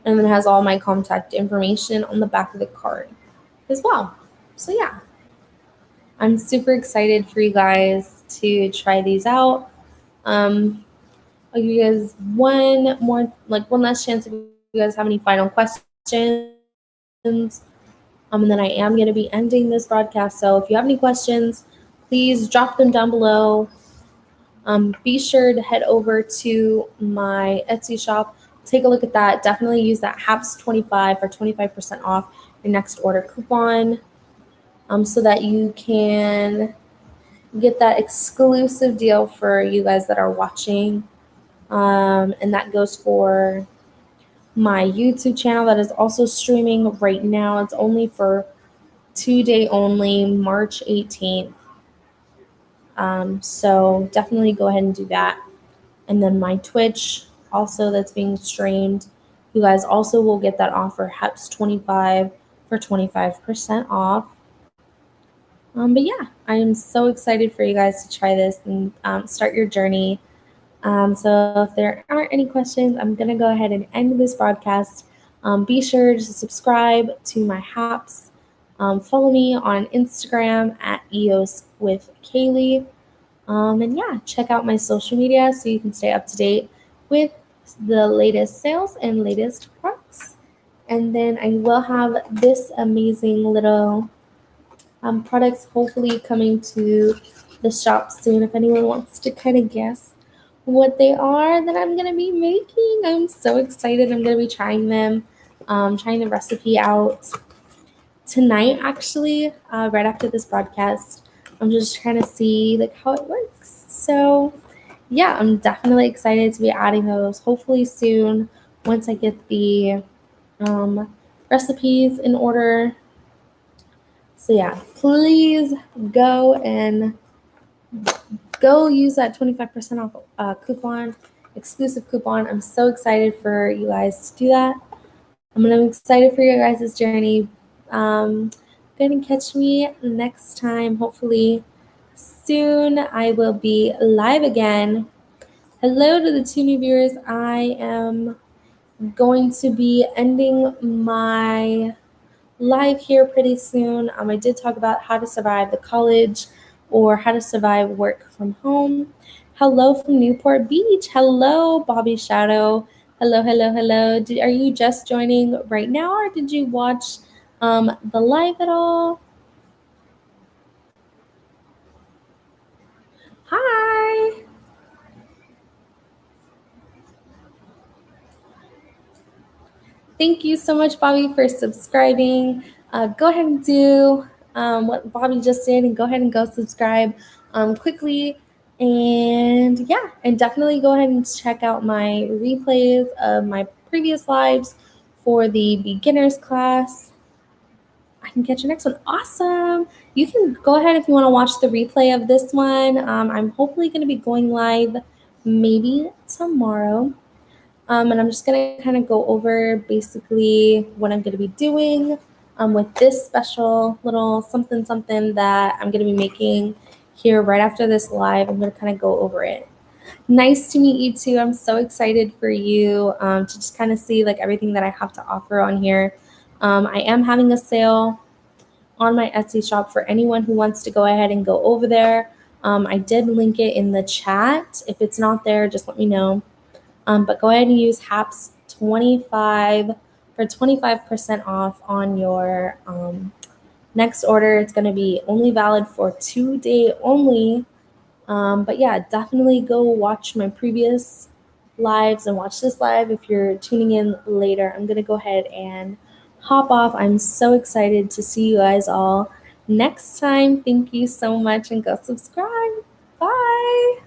And then it has all my contact information on the back of the card as well. So yeah, I'm super excited for you guys to try these out. I'll give you guys one last chance if you guys have any final questions. And then I am going to be ending this broadcast. So if you have any questions, please drop them down below. Be sure to head over to my Etsy shop. Take a look at that. Definitely use that HAPS25 for 25% off your next order coupon so that you can get that exclusive deal for you guys that are watching. And that goes for my YouTube channel that is also streaming right now. It's only for 2-day only, March 18th. So definitely go ahead and do that. And then my Twitch also that's being streamed. You guys also will get that offer, HEPS25 for 25% off. But yeah, I am so excited for you guys to try this and start your journey. So if there aren't any questions, I'm going to go ahead and end this broadcast. Be sure to subscribe to my haps. Follow me on Instagram at EOS with Kaylee. And yeah, check out my social media so you can stay up to date with the latest sales and latest products. And then I will have this amazing little products hopefully coming to the shop soon. If anyone wants to kind of guess what they are that I'm gonna be making, I'm so excited. I'm gonna be trying them, trying the recipe out tonight. Actually, right after this broadcast, I'm just trying to see like how it works. So yeah, I'm definitely excited to be adding those hopefully soon once I get the um, recipes in order. So yeah, please go and go use that 25% off coupon, exclusive coupon. I'm so excited for you guys to do that. I'm excited for your guys' journey. Go ahead and catch me next time. Hopefully soon I will be live again. Hello to the two new viewers. I am going to be ending my live here pretty soon. I did talk about how to survive the college or how to survive work from home. Hello from Newport Beach. Hello, Bobby Shadow. Hello, hello, hello. Are you just joining right now or did you watch the live at all? Hi. Thank you so much, Bobby, for subscribing. Go ahead and do what Bobby just did and go ahead and go subscribe quickly. And yeah, and definitely go ahead and check out my replays of my previous lives for the beginners class. I can catch you next one. Awesome. You can go ahead if you want to watch the replay of this one. I'm hopefully going to be going live maybe tomorrow. And I'm just going to kind of go over basically what I'm going to be doing with this special little something something that I'm going to be making here right after this live. I'm going to kind of go over it. Nice to meet you too. I'm so excited for you to just kind of see like everything that I have to offer on here. I am having a sale on my Etsy shop for anyone who wants to go ahead and go over there. I did link it in the chat. If it's not there, just let me know. But go ahead and use HAPS 25 for 25% off on your next order. It's going to be only valid for 2 day only. But yeah, definitely go watch my previous lives and watch this live if you're tuning in later. I'm going to go ahead and hop off. I'm so excited to see you guys all next time. Thank you so much and go subscribe. Bye.